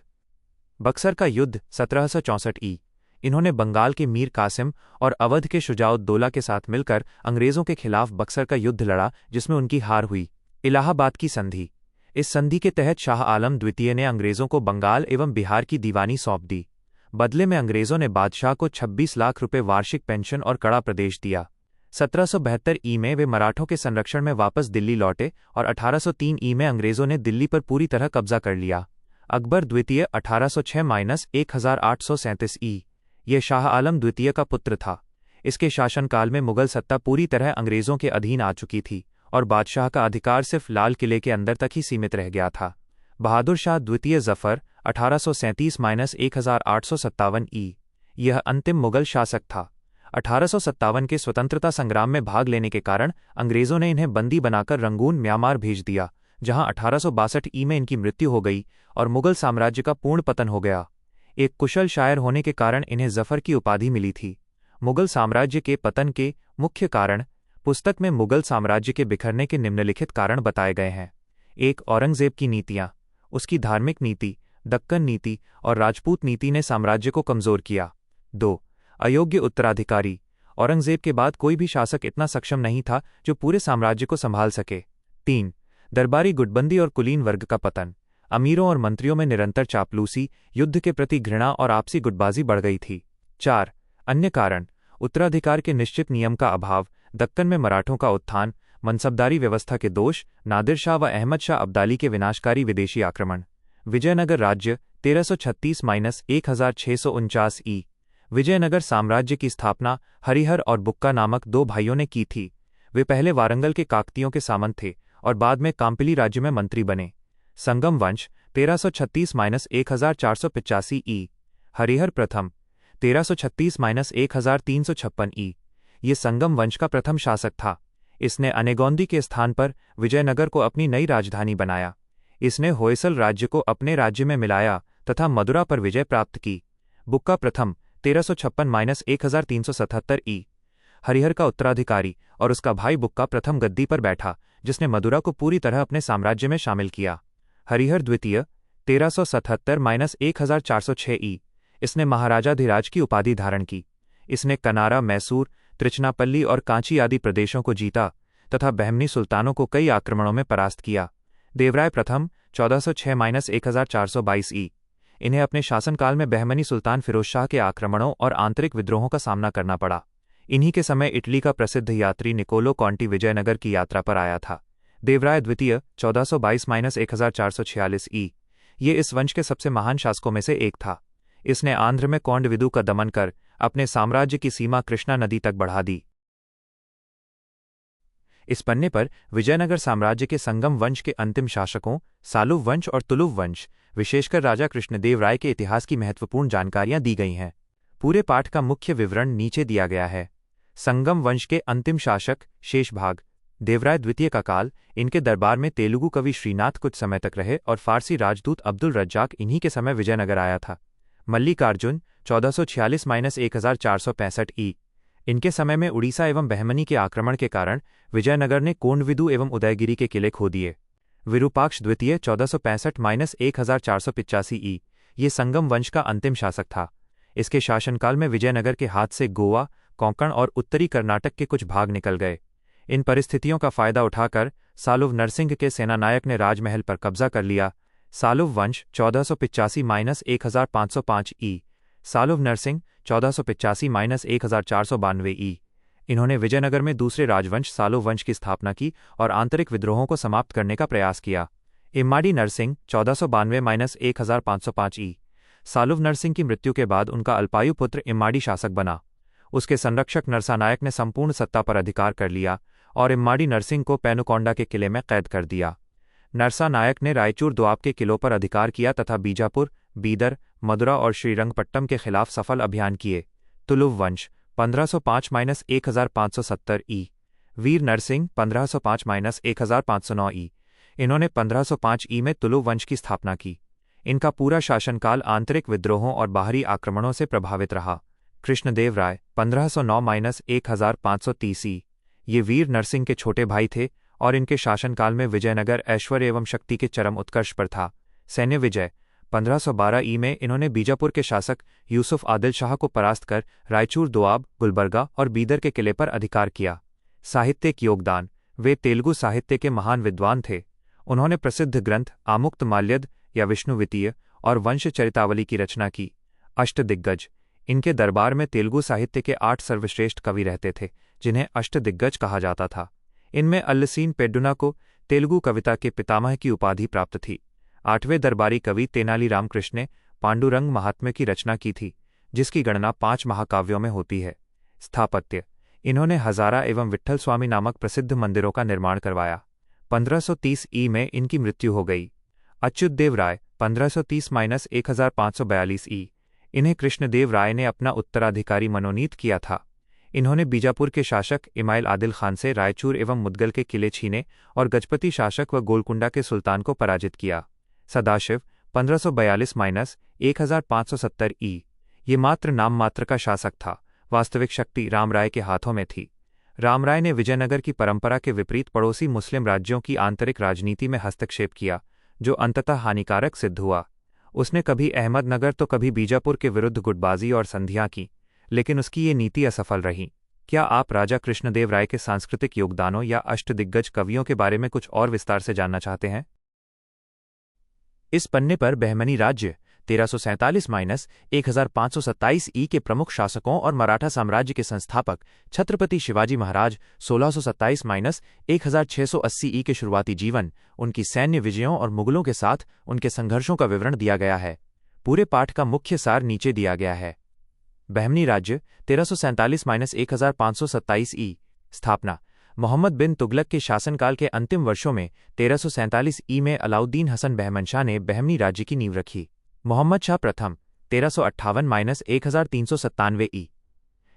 A: बक्सर का युद्ध 1764 ई। इन्होंने बंगाल के मीर कासिम और अवध के शुजाउद्दौला के साथ मिलकर अंग्रेज़ों के खिलाफ बक्सर का युद्ध लड़ा, जिसमें उनकी हार हुई। इलाहाबाद की संधि। इस संधि के तहत शाह आलम द्वितीय ने अंग्रेज़ों को बंगाल एवं बिहार की दीवानी सौंप दी। बदले में अंग्रेज़ों ने बादशाह को 26 लाख रुपए वार्षिक पेंशन और कड़ा प्रदेश दिया। 1772 ई में वे मराठों के संरक्षण में वापस दिल्ली लौटे और 1803 ई में अंग्रेज़ों ने दिल्ली पर पूरी तरह कब्जा कर लिया। अकबर द्वितीय 1806-1837 ई। यह शाह आलम द्वितीय का पुत्र था। इसके शासनकाल में मुगल सत्ता पूरी तरह अंग्रेजों के अधीन आ चुकी थी और बादशाह का अधिकार सिर्फ लाल किले के अंदर तक ही सीमित रह गया था। बहादुर शाह द्वितीय जफर 1837-1857 ई। यह अंतिम मुगल शासक था। 1857 के स्वतंत्रता संग्राम में भाग लेने के कारण अंग्रेजों ने इन्हें बंदी बनाकर रंगून म्यांमार भेज दिया, जहां 1862 ई में इनकी मृत्यु हो गई और मुगल साम्राज्य का पूर्ण पतन हो गया। एक कुशल शायर होने के कारण इन्हें जफर की उपाधि मिली थी। मुगल साम्राज्य के पतन के मुख्य कारण पुस्तक में मुगल साम्राज्य के बिखरने के निम्नलिखित कारण बताए गए हैं। 1. औरंगजेब की नीतियां। उसकी धार्मिक नीति, दक्कन नीति और राजपूत नीति ने साम्राज्य को कमजोर किया। 2. अयोग्य उत्तराधिकारी। औरंगजेब के बाद कोई भी शासक इतना सक्षम नहीं था जो पूरे साम्राज्य को संभाल सके। 3. दरबारी गुटबंदी और कुलीन वर्ग का पतन। अमीरों और मंत्रियों में निरंतर चापलूसी, युद्ध के प्रति घृणा और आपसी गुटबाजी बढ़ गई थी। 4. अन्य कारण। उत्तराधिकार के निश्चित नियम का अभाव, दक्कन में मराठों का उत्थान, मनसबदारी व्यवस्था के दोष, नादिर शाह व अहमद शाह अब्दाली के विनाशकारी विदेशी आक्रमण। विजयनगर राज्य 1336-1649 ई। विजयनगर साम्राज्य की स्थापना हरिहर और बुक्का नामक 2 भाइयों ने की थी। वे पहले वारंगल के काकतियों के सामंत थे और बाद में काम्पिली राज्य में मंत्री बने। संगम वंश 1336-1485 ई। हरिहर प्रथम 1336-1356 ई। ये संगम वंश का प्रथम शासक था। इसने अनेगौंदी के स्थान पर विजयनगर को अपनी नई राजधानी बनाया। इसने होयसल राज्य को अपने राज्य में मिलाया तथा मदुरा पर विजय प्राप्त की। बुक्का प्रथम 1356-1377 ई। हरिहर का उत्तराधिकारी और उसका भाई बुक्का प्रथम गद्दी पर बैठा, जिसने मदुरा को पूरी तरह अपने साम्राज्य में शामिल किया। हरिहर द्वितीय 1377-1406 ई। इसने महाराजाधिराज की उपाधि धारण की। इसने कनारा, मैसूर, त्रिचनापल्ली और कांची आदि प्रदेशों को जीता तथा बहमनी सुल्तानों को कई आक्रमणों में परास्त किया। देवराय प्रथम 1406-1422 ई। इन्हें अपने शासनकाल में बहमनी सुल्तान फिरोज शाह के आक्रमणों और आंतरिक विद्रोहों का सामना करना पड़ा। इन्हीं के समय इटली का प्रसिद्ध यात्री निकोलो कॉन्टी विजयनगर की यात्रा पर आया था। देवराय द्वितीय 1422-1446 ई। ये इस वंश के सबसे महान शासकों में से एक था। इसने आंध्र में कौंडविदु का दमन कर अपने साम्राज्य की सीमा कृष्णा नदी तक बढ़ा दी। इस पन्ने पर विजयनगर साम्राज्य के संगम वंश के अंतिम शासकों सालुव वंश और तुलुव वंश, विशेषकर राजा कृष्णदेव राय के इतिहास की महत्वपूर्ण जानकारियां दी गई हैं। पूरे पाठ का मुख्य विवरण नीचे दिया गया है। संगम वंश के अंतिम शासक शेष भाग। देवराय द्वितीय का काल। इनके दरबार में तेलुगु कवि श्रीनाथ कुछ समय तक रहे और फारसी राजदूत अब्दुल रज्जाक इन्हीं के समय विजयनगर आया था। मल्लिकार्जुन 1446-1465 ई। इनके समय में उड़ीसा एवं बहमनी के आक्रमण के कारण विजयनगर ने कोंडविदु एवं उदयगिरी के किले खो दिए। विरूपाक्ष द्वितीय 1465-1485 ई। ये संगम वंश का अंतिम शासक था। इसके शासनकाल में विजयनगर के हाथ से गोवा, कोंकण और उत्तरी कर्नाटक के कुछ भाग निकल गए। इन परिस्थितियों का फायदा उठाकर सालुव नरसिंह के सेनानायक ने राजमहल पर कब्जा कर लिया। सालुव वंश 1485-1505 ई। सालुव नरसिंह 1485-1492 ई। इन्होंने विजयनगर में दूसरे राजवंश सालुव वंश की स्थापना की और आंतरिक विद्रोहों को समाप्त करने का प्रयास किया। इम्माडी नरसिंह 1492-1505 ई। सालुव नरसिंह की मृत्यु के बाद उनका अल्पायु पुत्र इम्माडी शासक बना। उसके संरक्षक नरसानायक ने संपूर्ण सत्ता पर अधिकार कर लिया और इम्माडी नरसिंह को पेनुकोंडा के किले में कैद कर दिया। नरसानायक ने रायचूर दोआब के किलों पर अधिकार किया तथा बीजापुर, बीदर, मदुरा और श्रीरंगपट्टम के खिलाफ सफल अभियान किए। तुलुव वंश 1505-1570 ई। वीर नरसिंह 1505-1509 ई। इन्होंने 1505 ई में तुलुव वंश की स्थापना की। इनका पूरा शासनकाल आंतरिक विद्रोहों और बाहरी आक्रमणों से प्रभावित रहा। कृष्णदेव राय 1509-1530 ई। ये वीर नरसिंह के छोटे भाई थे और इनके शासनकाल में विजयनगर ऐश्वर्य एवं शक्ति के चरम उत्कर्ष पर था। सैन्य विजय 1512 ई में इन्होंने बीजापुर के शासक यूसुफ आदिल शाह को परास्त कर रायचूर दोआब, गुलबर्गा और बीदर के किले पर अधिकार किया। साहित्यिक योगदान। वे तेलुगु साहित्य के महान विद्वान थे। उन्होंने प्रसिद्ध ग्रंथ आमुक्तमाल्यद या विष्णुवितीय और वंश चरितावली की रचना की। अष्टदिग्गज। इनके दरबार में तेलुगु साहित्य के 8 सर्वश्रेष्ठ कवि रहते थे, जिन्हें अष्टदिग्गज कहा जाता था। इनमें अल्लसीन पेड्डुना को तेलुगु कविता के पितामह की उपाधि प्राप्त थी। 8वें दरबारी कवि तेनालीराम कृष्ण ने पांडुरंग महात्म्य की रचना की थी, जिसकी गणना 5 महाकाव्यों में होती है। स्थापत्य: इन्होंने हजारा एवं विट्ठल स्वामी नामक प्रसिद्ध मंदिरों का निर्माण करवाया। 1530 ई में इनकी मृत्यु हो गई। अच्युतदेव राय 1530-1542 ई। इन्हें कृष्णदेव राय ने अपना उत्तराधिकारी मनोनीत किया था। इन्होंने बीजापुर के शासक इमाइल आदिल खान से रायचूर एवं मुदगल के किले छीने और गजपति शासक व गोलकुंडा के सुल्तान को पराजित किया। सदाशिव 1542-1570 ई। ये मात्र नाम मात्र का शासक था, वास्तविक शक्ति रामराय के हाथों में थी। रामराय ने विजयनगर की परंपरा के विपरीत पड़ोसी मुस्लिम राज्यों की आंतरिक राजनीति में हस्तक्षेप किया, जो अंततः हानिकारक सिद्ध हुआ। उसने कभी अहमदनगर तो कभी बीजापुर के विरुद्ध गुटबाजी और संधियां की, लेकिन उसकी ये नीति असफल रही। क्या आप राजा कृष्णदेव राय के सांस्कृतिक योगदानों या अष्टदिग्गज कवियों के बारे में कुछ और विस्तार से जानना चाहते हैं? इस पन्ने पर बहमनी राज्य 1347-1527 ई के प्रमुख शासकों और मराठा साम्राज्य के संस्थापक छत्रपति शिवाजी महाराज 1627-1680 ई के शुरुआती जीवन, उनकी सैन्य विजयों और मुगलों के साथ उनके संघर्षों का विवरण दिया गया है। पूरे पाठ का मुख्य सार नीचे दिया गया है। बहमनी राज्य 1347-1527 ई। स्थापना: मोहम्मद बिन तुगलक के शासनकाल के अंतिम वर्षों में 1347 ई में अलाउद्दीन हसन बहमन शाह ने बहमनी राज्य की नींव रखी। मोहम्मद शाह प्रथम 1358-1397 ई।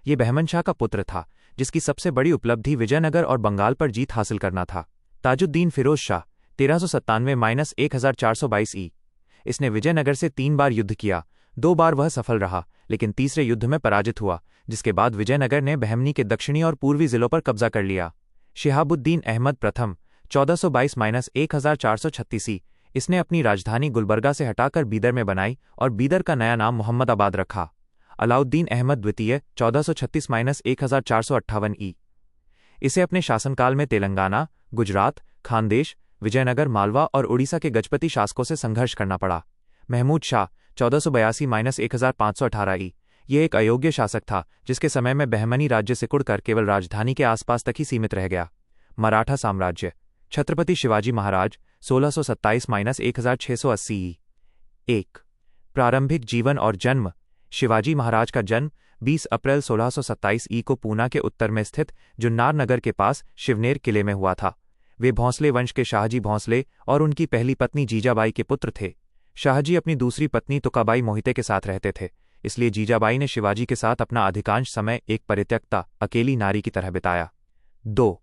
A: ये बहमन शाह का पुत्र था, जिसकी सबसे बड़ी उपलब्धि विजयनगर और बंगाल पर जीत हासिल करना था। ताजुद्दीन फिरोज शाह 1397-1422 ई। इसने विजयनगर से 3 बार युद्ध किया। 2 बार वह सफल रहा, लेकिन तीसरे युद्ध में पराजित हुआ, जिसके बाद विजयनगर ने बहमनी के दक्षिणी और पूर्वी जिलों पर कब्जा कर लिया। शिहाबुद्दीन अहमद प्रथम 1422-1436 ई। इसने अपनी राजधानी गुलबर्गा से हटाकर बीदर में बनाई और बीदर का नया नाम मोहम्मदाबाद रखा। अलाउद्दीन अहमद द्वितीय 1436-1458 ई। इसे अपने शासनकाल में तेलंगाना, गुजरात, खानदेश, विजयनगर, मालवा और उड़ीसा के गजपति शासकों से संघर्ष करना पड़ा। महमूद शाह 1482-1518 ई। ये एक अयोग्य शासक था, जिसके समय में बहमनी राज्य सिकुड़कर केवल राजधानी के आसपास तक ही सीमित रह गया। मराठा साम्राज्य छत्रपति शिवाजी महाराज 1627-1680 ई। 1. प्रारंभिक जीवन और जन्म: शिवाजी महाराज का जन्म 20 अप्रैल 1627 ई को पूना के उत्तर में स्थित जुन्नार नगर के पास शिवनेर किले में हुआ था। वे भोंसले वंश के शाहजी भोंसले और उनकी पहली पत्नी जीजाबाई के पुत्र थे। शाहजी अपनी दूसरी पत्नी तुकाबाई मोहिते के साथ रहते थे, इसलिए जीजाबाई ने शिवाजी के साथ अपना अधिकांश समय एक परित्यक्ता, अकेली नारी की तरह बिताया। 2.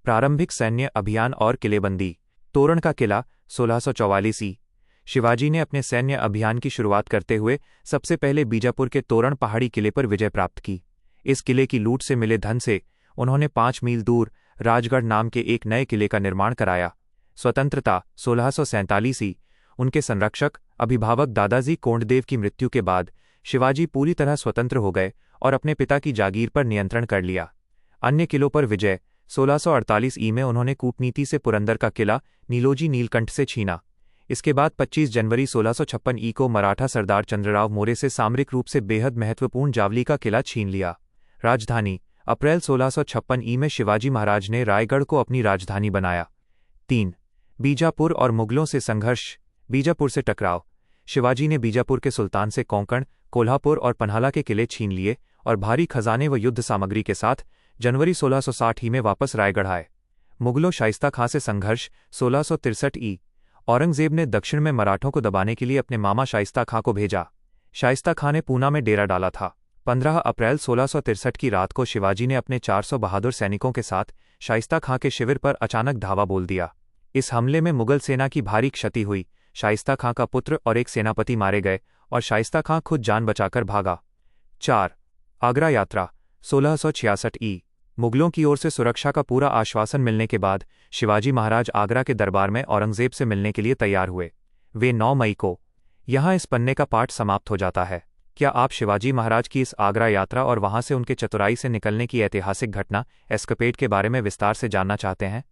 A: प्रारंभिक सैन्य अभियान और किलेबंदी: तोरण का किला 1644 ई। शिवाजी ने अपने सैन्य अभियान की शुरुआत करते हुए सबसे पहले बीजापुर के तोरण पहाड़ी किले पर विजय प्राप्त की। इस किले की लूट से मिले धन से उन्होंने 5 मील दूर राजगढ़ नाम के एक नए किले का निर्माण कराया। स्वतंत्रता 1647 ई। उनके संरक्षक अभिभावक दादाजी कोंडदेव की मृत्यु के बाद शिवाजी पूरी तरह स्वतंत्र हो गए और अपने पिता की जागीर पर नियंत्रण कर लिया। अन्य किलों पर विजय: 1648 ई में उन्होंने कूटनीति से पुरंदर का किला नीलोजी नीलकंठ से छीना। इसके बाद 25 जनवरी 1656 ई को मराठा सरदार चंद्रराव मोरे से सामरिक रूप से बेहद महत्वपूर्ण जावली का किला छीन लिया। राजधानी: अप्रैल 1656 ई में शिवाजी महाराज ने रायगढ़ को अपनी राजधानी बनाया। 3. बीजापुर और मुगलों से संघर्ष: बीजापुर से टकराव: शिवाजी ने बीजापुर के सुल्तान से कोंकण, कोल्हापुर और पन्हाला के किले छीन लिए और भारी खजाने व युद्ध सामग्री के साथ जनवरी 1660 ही में वापस रायगढ़ आए। मुगलों शाइस्ता खां से संघर्ष: 1663 ई। औरंगजेब ने दक्षिण में मराठों को दबाने के लिए अपने मामा शाइस्ता खां को भेजा। शाइस्ता खां ने पूना में डेरा डाला था। 15 अप्रैल 1663 की रात को शिवाजी ने अपने 400 बहादुर सैनिकों के साथ शाइस्ता खां के शिविर पर अचानक धावा बोल दिया। इस हमले में मुगल सेना की भारी क्षति हुई। शाइस्ता खां का पुत्र और एक सेनापति मारे गए और शाइस्ता खां खुद जान बचाकर भागा। 4. आगरा यात्रा 1666 ई। मुगलों की ओर से सुरक्षा का पूरा आश्वासन मिलने के बाद शिवाजी महाराज आगरा के दरबार में औरंगजेब से मिलने के लिए तैयार हुए। वे 9 मई को। यहाँ इस पन्ने का पाठ समाप्त हो जाता है। क्या आप शिवाजी महाराज की इस आगरा यात्रा और वहां से उनके चतुराई से निकलने की ऐतिहासिक घटना एस्केपेड के बारे में विस्तार से जानना चाहते हैं?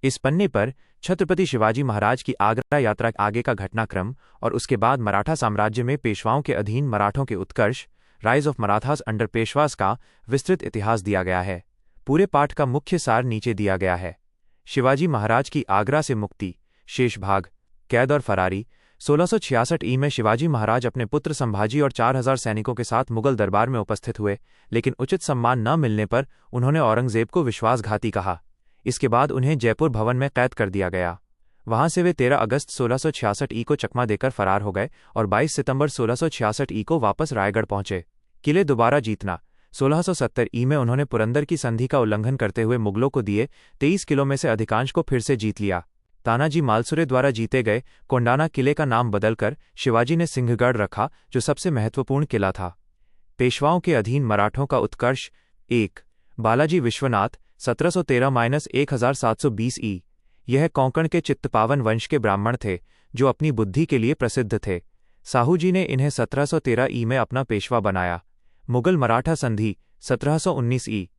A: इस पन्ने पर छत्रपति शिवाजी महाराज की आगरा यात्रा आगे का घटनाक्रम और उसके बाद मराठा साम्राज्य में पेशवाओं के अधीन मराठों के उत्कर्ष, rise of Marathas under Peshwas का विस्तृत इतिहास दिया गया है। पूरे पाठ का मुख्य सार नीचे दिया गया है। शिवाजी महाराज की आगरा से मुक्ति, शेष भाग, कैद और फरारी। 1666 ई में शिवाजी महाराज अपने पुत्र संभाजी और 4000 सैनिकों के साथ मुगल दरबार में उपस्थित हुए, लेकिन उचित सम्मान न मिलने पर उन्होंने औरंगजेब को विश्वासघाती कहा। इसके बाद उन्हें जयपुर भवन में कैद कर दिया गया। वहां से वे 13 अगस्त 1666 ई को चकमा देकर फरार हो गए और 22 सितंबर 1666 ई को वापस रायगढ़ पहुंचे। किले दोबारा जीतना। 1670 ई में उन्होंने पुरंदर की संधि का उल्लंघन करते हुए मुगलों को दिए 23 किलों में से अधिकांश को फिर से जीत लिया। तानाजी मालसुरे द्वारा जीते गए कोंडाना किले का नाम बदलकर शिवाजी ने सिंहगढ़ रखा, जो सबसे महत्वपूर्ण किला था। पेशवाओं के अधीन मराठों का उत्कर्ष। 1. बालाजी विश्वनाथ 1713-1720 ई। यह कोंकण के चित्तपावन वंश के ब्राह्मण थे, जो अपनी बुद्धि के लिए प्रसिद्ध थे। साहू जी ने इन्हें 1713 ई में अपना पेशवा बनाया। मुगल मराठा संधि 1719 ई।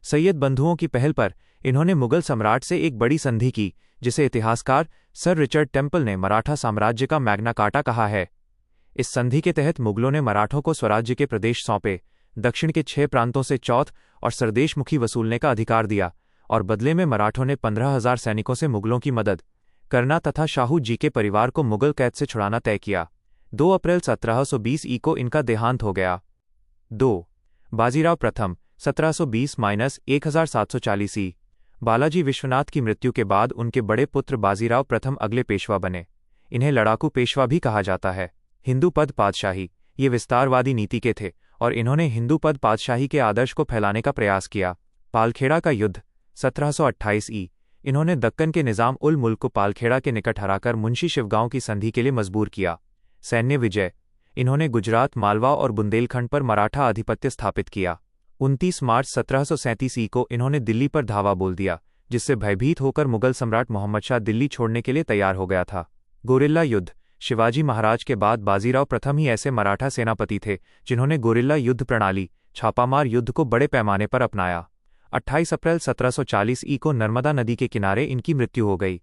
A: सैयद बंधुओं की पहल पर इन्होंने मुगल सम्राट से एक बड़ी संधि की, जिसे इतिहासकार सर रिचर्ड टेम्पल ने मराठा साम्राज्य का मैग्ना कार्टा कहा है। इस संधि के तहत मुगलों ने मराठों को स्वराज्य के प्रदेश सौंपे, दक्षिण के 6 प्रांतों से चौथ और सरदेशमुखी वसूलने का अधिकार दिया, और बदले में मराठों ने 15,000 सैनिकों से मुगलों की मदद करना तथा शाहू जी के परिवार को मुगल कैद से छुड़ाना तय किया। 2 अप्रैल 1720 ई को इनका देहांत हो गया। 2. बाजीराव प्रथम 1720-1740 ई। बालाजी विश्वनाथ की मृत्यु के बाद उनके बड़े पुत्र बाजीराव प्रथम अगले पेशवा बने। इन्हें लड़ाकू पेशवा भी कहा जाता है। हिंदू पद पातशाही। ये विस्तारवादी नीति के थे और इन्होंने हिंदू पद पातशाही के आदर्श को फैलाने का प्रयास किया। पालखेड़ा का युद्ध 1728 ई। इन्होंने दक्कन के निजाम उल मुल्क को पालखेड़ा के निकट हराकर मुंशी शिवगांव की संधि के लिए मजबूर किया। सैन्य विजय। इन्होंने गुजरात, मालवा और बुंदेलखंड पर मराठा आधिपत्य स्थापित किया। 29 मार्च 1737 ई को इन्होंने दिल्ली पर धावा बोल दिया, जिससे भयभीत होकर मुगल सम्राट मोहम्मद शाह दिल्ली छोड़ने के लिए तैयार हो गया था। गोरिल्ला युद्ध। शिवाजी महाराज के बाद बाजीराव प्रथम ही ऐसे मराठा सेनापति थे जिन्होंने गोरिल्ला युद्ध प्रणाली, छापामार युद्ध को बड़े पैमाने पर अपनाया। 28 अप्रैल 1740 ई को नर्मदा नदी के किनारे इनकी मृत्यु हो गई।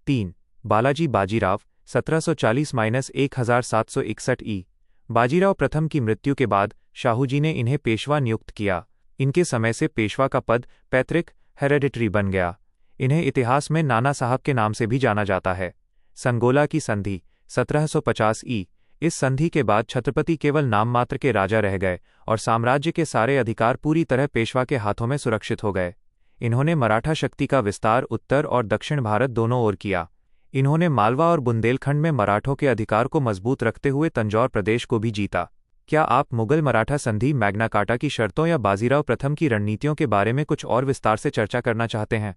A: 3. बालाजी बाजीराव 1740-1761 ई। बाजीराव प्रथम की मृत्यु के बाद शाहू जी ने इन्हें पेशवा नियुक्त किया। इनके समय से पेशवा का पद पैतृक हेरेडिटरी बन गया। इन्हें इतिहास में नाना साहब के नाम से भी जाना जाता है। संगोला की संधि 1750 ई। इस संधि के बाद छत्रपति केवल नाममात्र के राजा रह गए और साम्राज्य के सारे अधिकार पूरी तरह पेशवा के हाथों में सुरक्षित हो गए। इन्होंने मराठा शक्ति का विस्तार उत्तर और दक्षिण भारत दोनों ओर किया। इन्होंने मालवा और बुंदेलखंड में मराठों के अधिकार को मजबूत रखते हुए तंजौर प्रदेश को भी जीता। क्या आप मुगल मराठा संधि मैग्ना कार्टा की शर्तों या बाजीराव प्रथम की रणनीतियों के बारे में कुछ और विस्तार से चर्चा करना चाहते हैं?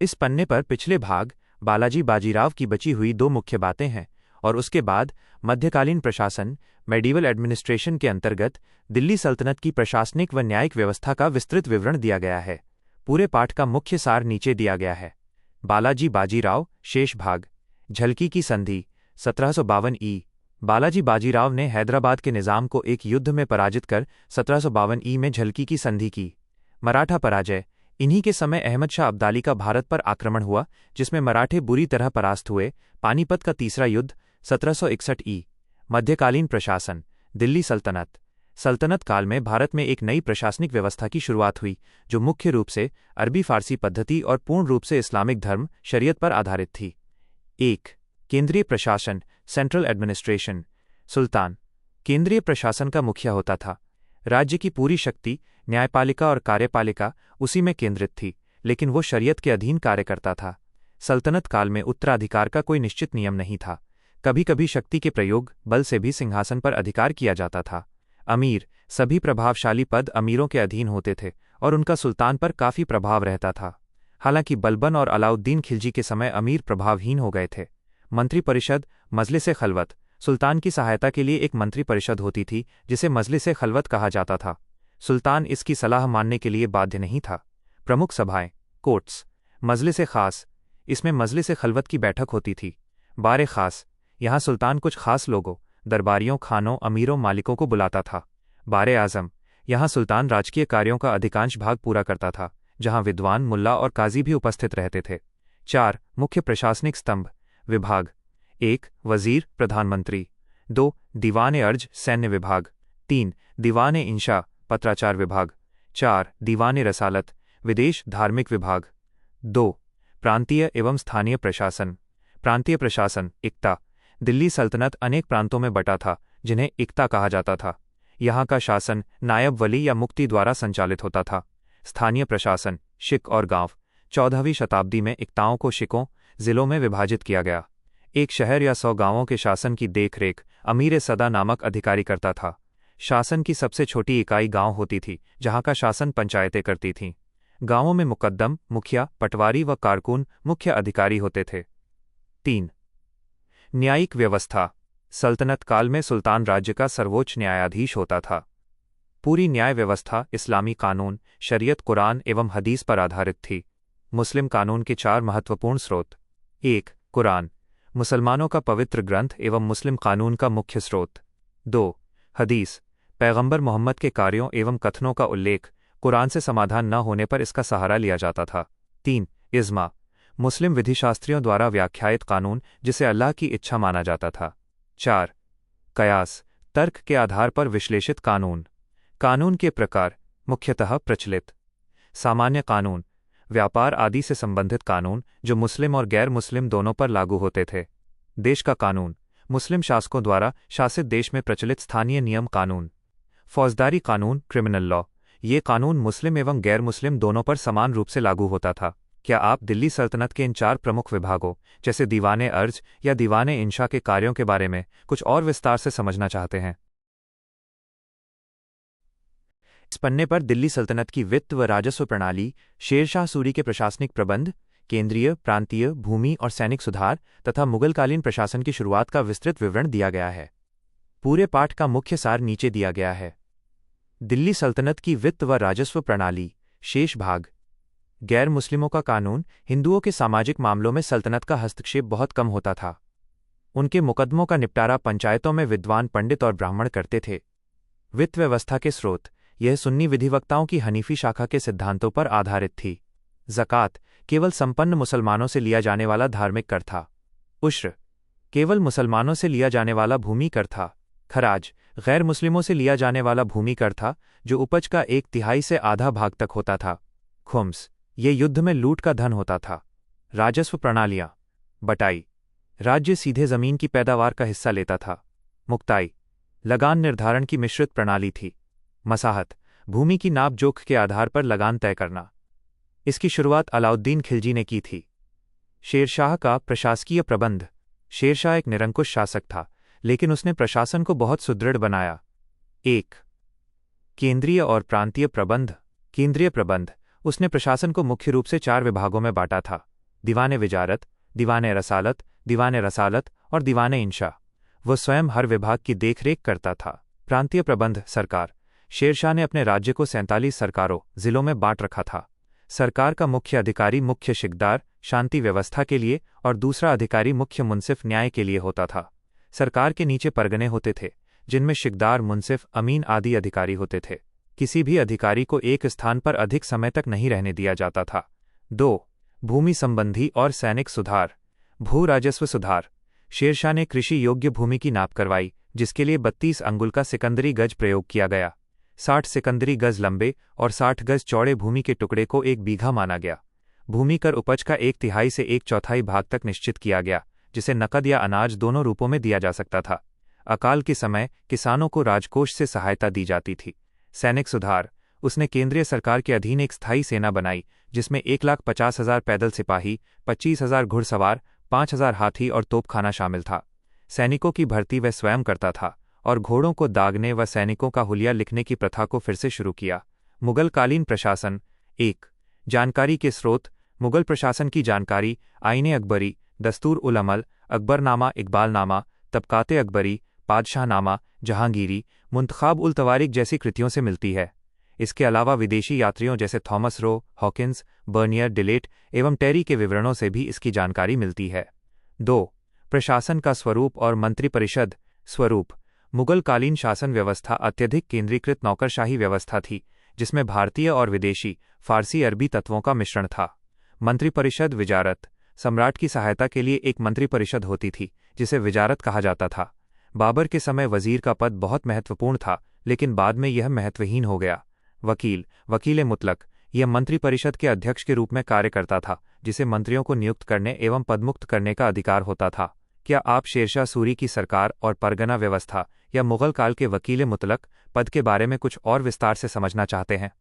A: इस पन्ने पर पिछले भाग बालाजी बाजीराव की बची हुई 2 मुख्य बातें हैं और उसके बाद मध्यकालीन प्रशासन मेडिवल एडमिनिस्ट्रेशन के अंतर्गत दिल्ली सल्तनत की प्रशासनिक व न्यायिक व्यवस्था का विस्तृत विवरण दिया गया है। पूरे पाठ का मुख्य सार नीचे दिया गया है। बालाजी बाजीराव शेष भाग। झलकी की संधि 1752 ई। बालाजी बाजीराव ने हैदराबाद के निजाम को एक युद्ध में पराजित कर 1752 ई में झलकी की संधि की। मराठा पराजय। इन्हीं के समय अहमद शाह अब्दाली का भारत पर आक्रमण हुआ, जिसमें मराठे बुरी तरह परास्त हुए। पानीपत का तीसरा युद्ध 1761 ई। मध्यकालीन प्रशासन दिल्ली सल्तनत। सल्तनत काल में भारत में एक नई प्रशासनिक व्यवस्था की शुरुआत हुई, जो मुख्य रूप से अरबी फारसी पद्धति और पूर्ण रूप से इस्लामिक धर्म शरीयत पर आधारित थी। 1. केंद्रीय प्रशासन सेंट्रल एडमिनिस्ट्रेशन। सुल्तान केंद्रीय प्रशासन का मुखिया होता था। राज्य की पूरी शक्ति, न्यायपालिका और कार्यपालिका उसी में केंद्रित थी, लेकिन वो शरीयत के अधीन कार्य करता था। सल्तनत काल में उत्तराधिकार का कोई निश्चित नियम नहीं था। कभी कभी शक्ति के प्रयोग बल से भी सिंहासन पर अधिकार किया जाता था। अमीर सभी प्रभावशाली पद अमीरों के अधीन होते थे और उनका सुल्तान पर काफी प्रभाव रहता था। हालांकि बलबन और अलाउद्दीन खिलजी के समय अमीर प्रभावहीन हो गए थे। मंत्रिपरिषद मजलिस-ए खलवत। सुल्तान की सहायता के लिए एक मंत्रिपरिषद होती थी, जिसे मजलिस-ए खलवत कहा जाता था। सुल्तान इसकी सलाह मानने के लिए बाध्य नहीं था। प्रमुख सभाएं कोर्ट्स। मजलिस-ए खास। इसमें मजलिस-ए खलवत की बैठक होती थी। बार-ए खास। यहाँ सुल्तान कुछ खास लोगों, दरबारियों, खानों, अमीरों, मालिकों को बुलाता था। बार-ए आज़म। यहाँ सुल्तान राजकीय कार्यों का अधिकांश भाग पूरा करता था, जहाँ विद्वान, मुल्ला और काजी भी उपस्थित रहते थे। 4. मुख्य प्रशासनिक स्तंभ विभाग। 1. वजीर प्रधानमंत्री। 2. दीवान-ए-अर्ज सैन्य विभाग। 3. दीवान-ए-इंशा पत्राचार विभाग। 4. दीवान-ए-रसालत विदेश धार्मिक विभाग। 2. प्रांतीय एवं स्थानीय प्रशासन। प्रांतीय प्रशासन इक्ता। दिल्ली सल्तनत अनेक प्रांतों में बटा था, जिन्हें इक्ता कहा जाता था। यहाँ का शासन नायब वली या मुफ्ती द्वारा संचालित होता था। स्थानीय प्रशासन शिक और गांव। 14वीं शताब्दी में इक्ताओं को शिकों, जिलों में विभाजित किया गया। एक शहर या 100 गांवों के शासन की देखरेख अमीर सदा नामक अधिकारी करता था। शासन की सबसे छोटी इकाई गांव होती थी, जहां का शासन पंचायतें करती थीं। गांवों में मुकद्दम, मुखिया, पटवारी व कारकुन मुख्य अधिकारी होते थे। 3. न्यायिक व्यवस्था। सल्तनत काल में सुल्तान राज्य का सर्वोच्च न्यायाधीश होता था। पूरी न्याय व्यवस्था इस्लामी कानून, शरीयत, कुरान एवं हदीस पर आधारित थी। मुस्लिम कानून के 4 महत्वपूर्ण स्रोत। 1. कुरान, मुसलमानों का पवित्र ग्रंथ एवं मुस्लिम कानून का मुख्य स्रोत। 2. हदीस, पैगंबर मोहम्मद के कार्यों एवं कथनों का उल्लेख, कुरान से समाधान न होने पर इसका सहारा लिया जाता था। 3. इज्मा, मुस्लिम विधिशास्त्रियों द्वारा व्याख्यायित कानून जिसे अल्लाह की इच्छा माना जाता था। 4. कयास, तर्क के आधार पर विश्लेषित कानून। कानून के प्रकार मुख्यतः प्रचलित। सामान्य कानून, व्यापार आदि से संबंधित कानून जो मुस्लिम और गैर मुस्लिम दोनों पर लागू होते थे। देश का कानून, मुस्लिम शासकों द्वारा शासित देश में प्रचलित स्थानीय नियम कानून। फौजदारी कानून, क्रिमिनल लॉ, ये कानून मुस्लिम एवं गैर मुस्लिम दोनों पर समान रूप से लागू होता था। क्या आप दिल्ली सल्तनत के इन 4 प्रमुख विभागों जैसे दीवाने अर्ज या दीवाने इंशा के कार्यों के बारे में कुछ और विस्तार से समझना चाहते हैं? इस पन्ने पर दिल्ली सल्तनत की वित्त व राजस्व प्रणाली, शेरशाह सूरी के प्रशासनिक प्रबंध, केंद्रीय, प्रांतीय, भूमि और सैनिक सुधार तथा मुगलकालीन प्रशासन की शुरुआत का विस्तृत विवरण दिया गया है। पूरे पाठ का मुख्य सार नीचे दिया गया है। दिल्ली सल्तनत की वित्त व राजस्व प्रणाली, शेष भाग। गैर मुस्लिमों का कानून। हिंदुओं के सामाजिक मामलों में सल्तनत का हस्तक्षेप बहुत कम होता था। उनके मुकदमों का निपटारा पंचायतों में विद्वान पंडित और ब्राह्मण करते थे। वित्त व्यवस्था के स्रोत, यह सुन्नी विधिवक्ताओं की हनीफी शाखा के सिद्धांतों पर आधारित थी। ज़कात, केवल संपन्न मुसलमानों से लिया जाने वाला धार्मिक कर था। उश्र, केवल मुसलमानों से लिया जाने वाला भूमि कर था। खराज, गैर मुस्लिमों से लिया जाने वाला भूमि कर था, जो उपज का 1/3 से आधा भाग तक होता था। खुम्स, ये युद्ध में लूट का धन होता था। राजस्व प्रणालियाँ। बटाई, राज्य सीधे जमीन की पैदावार का हिस्सा लेता था। मुक्ताई, लगान निर्धारण की मिश्रित प्रणाली थी। मसाहत, भूमि की नाप जोख के आधार पर लगान तय करना। इसकी शुरुआत अलाउद्दीन खिलजी ने की थी। शेरशाह का प्रशासकीय प्रबंध। शेरशाह एक निरंकुश शासक था, लेकिन उसने प्रशासन को बहुत सुदृढ़ बनाया। 1. केंद्रीय और प्रांतीय प्रबंध। केंद्रीय प्रबंध, उसने प्रशासन को मुख्य रूप से 4 विभागों में बांटा था: दीवाने विजारत, दीवाने रसालत, दीवाने रसालत और दीवाने इंशा। वह स्वयं हर विभाग की देखरेख करता था। प्रांतीय प्रबंध सरकार। शेरशाह ने अपने राज्य को 47 सरकारों, जिलों में बांट रखा था। सरकार का मुख्य अधिकारी मुख्य शिकदार, शांति व्यवस्था के लिए, और दूसरा अधिकारी मुख्य मुंसिफ, न्याय के लिए होता था। सरकार के नीचे परगने होते थे, जिनमें शिकदार, मुंसिफ, अमीन आदि अधिकारी होते थे। किसी भी अधिकारी को एक स्थान पर अधिक समय तक नहीं रहने दिया जाता था। 2. भूमि संबंधी और सैनिक सुधार। भू राजस्व सुधार। शेरशाह ने कृषि योग्य भूमि की नाप करवाई, जिसके लिए 32 अंगुल का सिकंदरी गज प्रयोग किया गया। 60 सिकंदरी गज लंबे और 60 गज चौड़े भूमि के टुकड़े को 1 बीघा माना गया। भूमि कर उपज का 1/3 से 1/4 भाग तक निश्चित किया गया, जिसे नकद या अनाज दोनों रूपों में दिया जा सकता था। अकाल के समय किसानों को राजकोष से सहायता दी जाती थी। सैनिक सुधार, उसने केंद्रीय सरकार के अधीन एक स्थायी सेना बनाई, जिसमें 1,50,000 पैदल सिपाही, 25,000 घुड़सवार, 5,000 हाथी और तोपखाना शामिल था। सैनिकों की भर्ती वह स्वयं करता था और घोड़ों को दागने व सैनिकों का हुलिया लिखने की प्रथा को फिर से शुरू किया। मुगलकालीन प्रशासन। 1. जानकारी के स्रोत। मुगल प्रशासन की जानकारी आईने अकबरी, दस्तूर उल अमल, अकबरनामा, इकबालनामा, तबकाते अकबरी, पादशाहनामा, जहांगीरी, मुंतखाब उल तवारिक जैसी कृतियों से मिलती है। इसके अलावा विदेशी यात्रियों जैसे थॉमस रो, हॉकिंस, बर्नियर, डिलेट एवं टेरी के विवरणों से भी इसकी जानकारी मिलती है। 2. प्रशासन का स्वरूप और मंत्रिपरिषद। स्वरूप। मुगलकालीन शासन व्यवस्था अत्यधिक केंद्रीकृत नौकरशाही व्यवस्था थी, जिसमें भारतीय और विदेशी, फारसी अरबी तत्वों का मिश्रण था। मंत्रिपरिषद। विजारत। सम्राट की सहायता के लिए एक मंत्रिपरिषद होती थी, जिसे विजारत कहा जाता था। बाबर के समय वजीर का पद बहुत महत्वपूर्ण था, लेकिन बाद में यह महत्वहीन हो गया। वकील। वकील मुतलक, यह मंत्रिपरिषद के अध्यक्ष के रूप में कार्य करता था, जिसे मंत्रियों को नियुक्त करने एवं पदमुक्त करने का अधिकार होता था। क्या आप शेरशाह सूरी की सरकार और परगना व्यवस्था या मुगल काल के वकील मुतलक पद के बारे में कुछ और विस्तार से समझना चाहते हैं?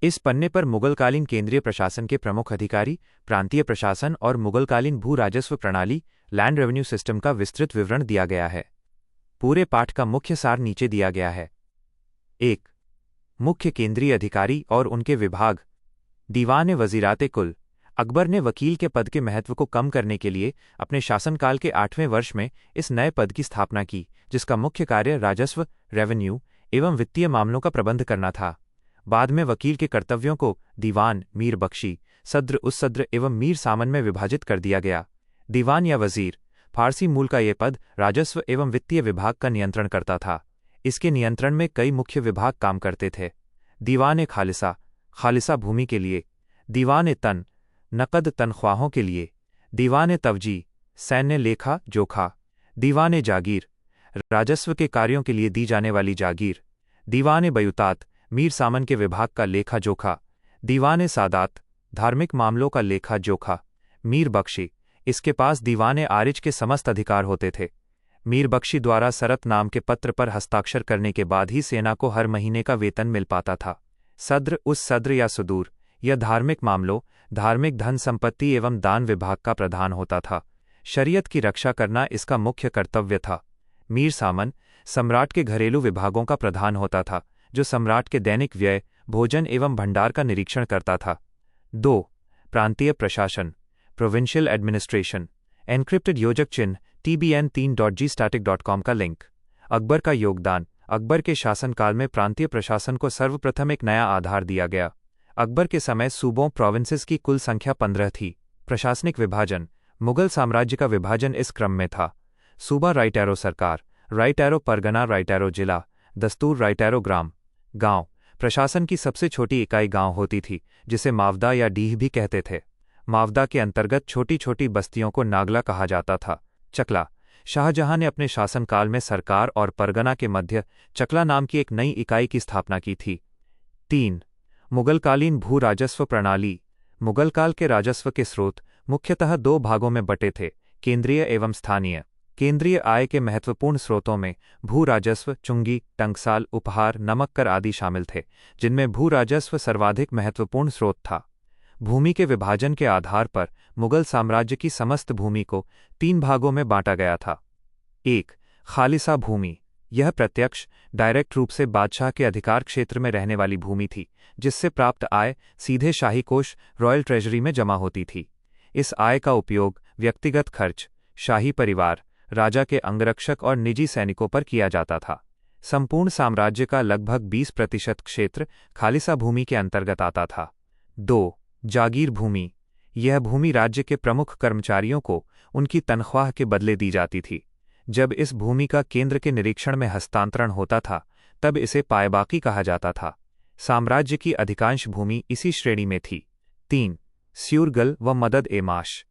A: इस पन्ने पर मुगलकालीन केंद्रीय प्रशासन के प्रमुख अधिकारी, प्रांतीय प्रशासन और मुगलकालीन भू राजस्व प्रणाली लैंड रेवेन्यू सिस्टम का विस्तृत विवरण दिया गया है। पूरे पाठ का मुख्य सार नीचे दिया गया है। 1. मुख्य केंद्रीय अधिकारी और उनके विभाग। दीवान वजीरात कुल। अकबर ने वकील के पद के महत्व को कम करने के लिए अपने शासनकाल के 8वें वर्ष में इस नए पद की स्थापना की, जिसका मुख्य कार्य राजस्व, रेवेन्यू एवं वित्तीय मामलों का प्रबंध करना था। बाद में वकील के कर्तव्यों को दीवान, मीर बख्शी, सद्र, उस-सद्र एवं मीर सामन में विभाजित कर दिया गया। दीवान या वजीर, फारसी मूल का ये पद राजस्व एवं वित्तीय विभाग का नियंत्रण करता था। इसके नियंत्रण में कई मुख्य विभाग काम करते थे। दीवान खालिसा, खालिसा भूमि के लिए। दीवान तन, नकद तनख्वाहों के लिए। दीवान तवजी, सैन्य लेखा जोखा। दीवान जागीर, राजस्व के कार्यों के लिए दी जाने वाली जागीर। दीवान बयुतात, मीर सामन के विभाग का लेखा जोखा। दीवान सादात, धार्मिक मामलों का लेखा जोखा। मीर बख्शी, इसके पास दीवान आरिज के समस्त अधिकार होते थे। मीर बख्शी द्वारा सरत नाम के पत्र पर हस्ताक्षर करने के बाद ही सेना को हर महीने का वेतन मिल पाता था। सद्र, उस सद्र या सुदूर, यह धार्मिक मामलों, धार्मिक धन संपत्ति एवं दान विभाग का प्रधान होता था। शरीयत की रक्षा करना इसका मुख्य कर्तव्य था। मीर सामन, सम्राट के घरेलू विभागों का प्रधान होता था, जो सम्राट के दैनिक व्यय, भोजन एवं भंडार का निरीक्षण करता था। 2. प्रांतीय प्रशासन, प्रोविंशियल एडमिनिस्ट्रेशन। एन्क्रिप्टेड योजक चिन्ह tbn3.gstatic.com का लिंक। अकबर का योगदान। अकबर के शासनकाल में प्रांतीय प्रशासन को सर्वप्रथम एक नया आधार दिया गया। अकबर के समय सूबों प्रोविंसेस की कुल संख्या 15 थी। प्रशासनिक विभाजन। मुगल साम्राज्य का विभाजन इस क्रम में था: सूबा राइट एरो सरकार, right arrow Pargana, right arrow जिला, दस्तूर, राइट एरो ग्राम। गांव। प्रशासन की सबसे छोटी इकाई गांव होती थी, जिसे मावदा या डीह भी कहते थे। मावदा के अंतर्गत छोटी छोटी बस्तियों को नागला कहा जाता था। चकला। शाहजहां ने अपने शासनकाल में सरकार और परगना के मध्य चकला नाम की एक नई इकाई की स्थापना की थी। 3. मुगलकालीन भू राजस्व प्रणाली। मुगलकाल के राजस्व के स्रोत मुख्यतः 2 भागों में बटे थे: केंद्रीय एवं स्थानीय। केंद्रीय आय के महत्वपूर्ण स्रोतों में भू राजस्व, चुंगी, टंकसाल, उपहार, नमक कर आदि शामिल थे, जिनमें भू राजस्व सर्वाधिक महत्वपूर्ण स्रोत था। भूमि के विभाजन के आधार पर मुगल साम्राज्य की समस्त भूमि को 3 भागों में बांटा गया था। 1. खालिसा भूमि। यह प्रत्यक्ष, डायरेक्ट रूप से बादशाह के अधिकार क्षेत्र में रहने वाली भूमि थी, जिससे प्राप्त आय सीधे शाही कोष, रॉयल ट्रेजरी में जमा होती थी। इस आय का उपयोग व्यक्तिगत खर्च, शाही परिवार, राजा के अंगरक्षक और निजी सैनिकों पर किया जाता था। संपूर्ण साम्राज्य का लगभग 20% क्षेत्र खालिसा भूमि के अंतर्गत आता था। 2. जागीर भूमि। यह भूमि राज्य के प्रमुख कर्मचारियों को उनकी तनख्वाह के बदले दी जाती थी। जब इस भूमि का केंद्र के निरीक्षण में हस्तांतरण होता था, तब इसे पायबाकी कहा जाता था। साम्राज्य की अधिकांश भूमि इसी श्रेणी में थी। 3. स्यूरगल व मदद ए माश।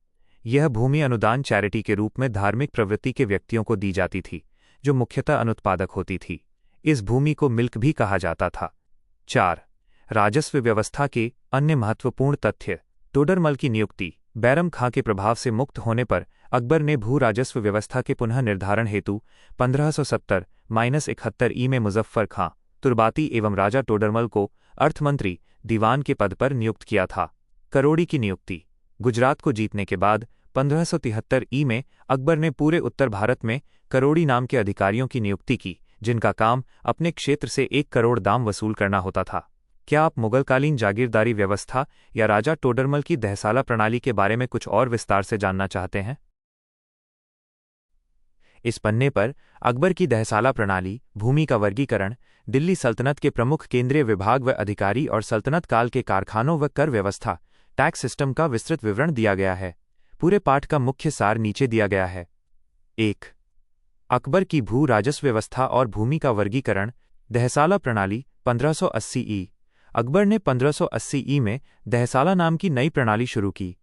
A: यह भूमि अनुदान, चैरिटी के रूप में धार्मिक प्रवृत्ति के व्यक्तियों को दी जाती थी, जो मुख्यतः अनुत्पादक होती थी। इस भूमि को मिल्क भी कहा जाता था। 4. राजस्व व्यवस्था के अन्य महत्वपूर्ण तथ्य। टोडरमल की नियुक्ति। बैरम खां के प्रभाव से मुक्त होने पर अकबर ने भू राजस्व व्यवस्था के पुनः निर्धारण हेतु 1570-71 ई में मुजफ्फर खां, तुर्बाती एवं राजा टोडरमल को अर्थमंत्री, दीवान के पद पर नियुक्त किया था। करोड़ी की नियुक्ति। गुजरात को जीतने के बाद 1573 ई में अकबर ने पूरे उत्तर भारत में करोड़ी नाम के अधिकारियों की नियुक्ति की, जिनका काम अपने क्षेत्र से 1 करोड़ दाम वसूल करना होता था। क्या आप मुगलकालीन जागीरदारी व्यवस्था या राजा टोडरमल की दहसाला प्रणाली के बारे में कुछ और विस्तार से जानना चाहते हैं? इस पन्ने पर अकबर की दहसाला प्रणाली, भूमि का वर्गीकरण, दिल्ली सल्तनत के प्रमुख केंद्रीय विभाग व अधिकारी और सल्तनत काल के कारखानों व कर व्यवस्था, टैक्स सिस्टम का विस्तृत विवरण दिया गया है। पूरे पाठ का मुख्य सार नीचे दिया गया है। 1. अकबर की भू राजस्व व्यवस्था और भूमि का वर्गीकरण। दहसाला प्रणाली 1580 ई। अकबर ने 1580 ई में दहसाला नाम की नई प्रणाली शुरू की।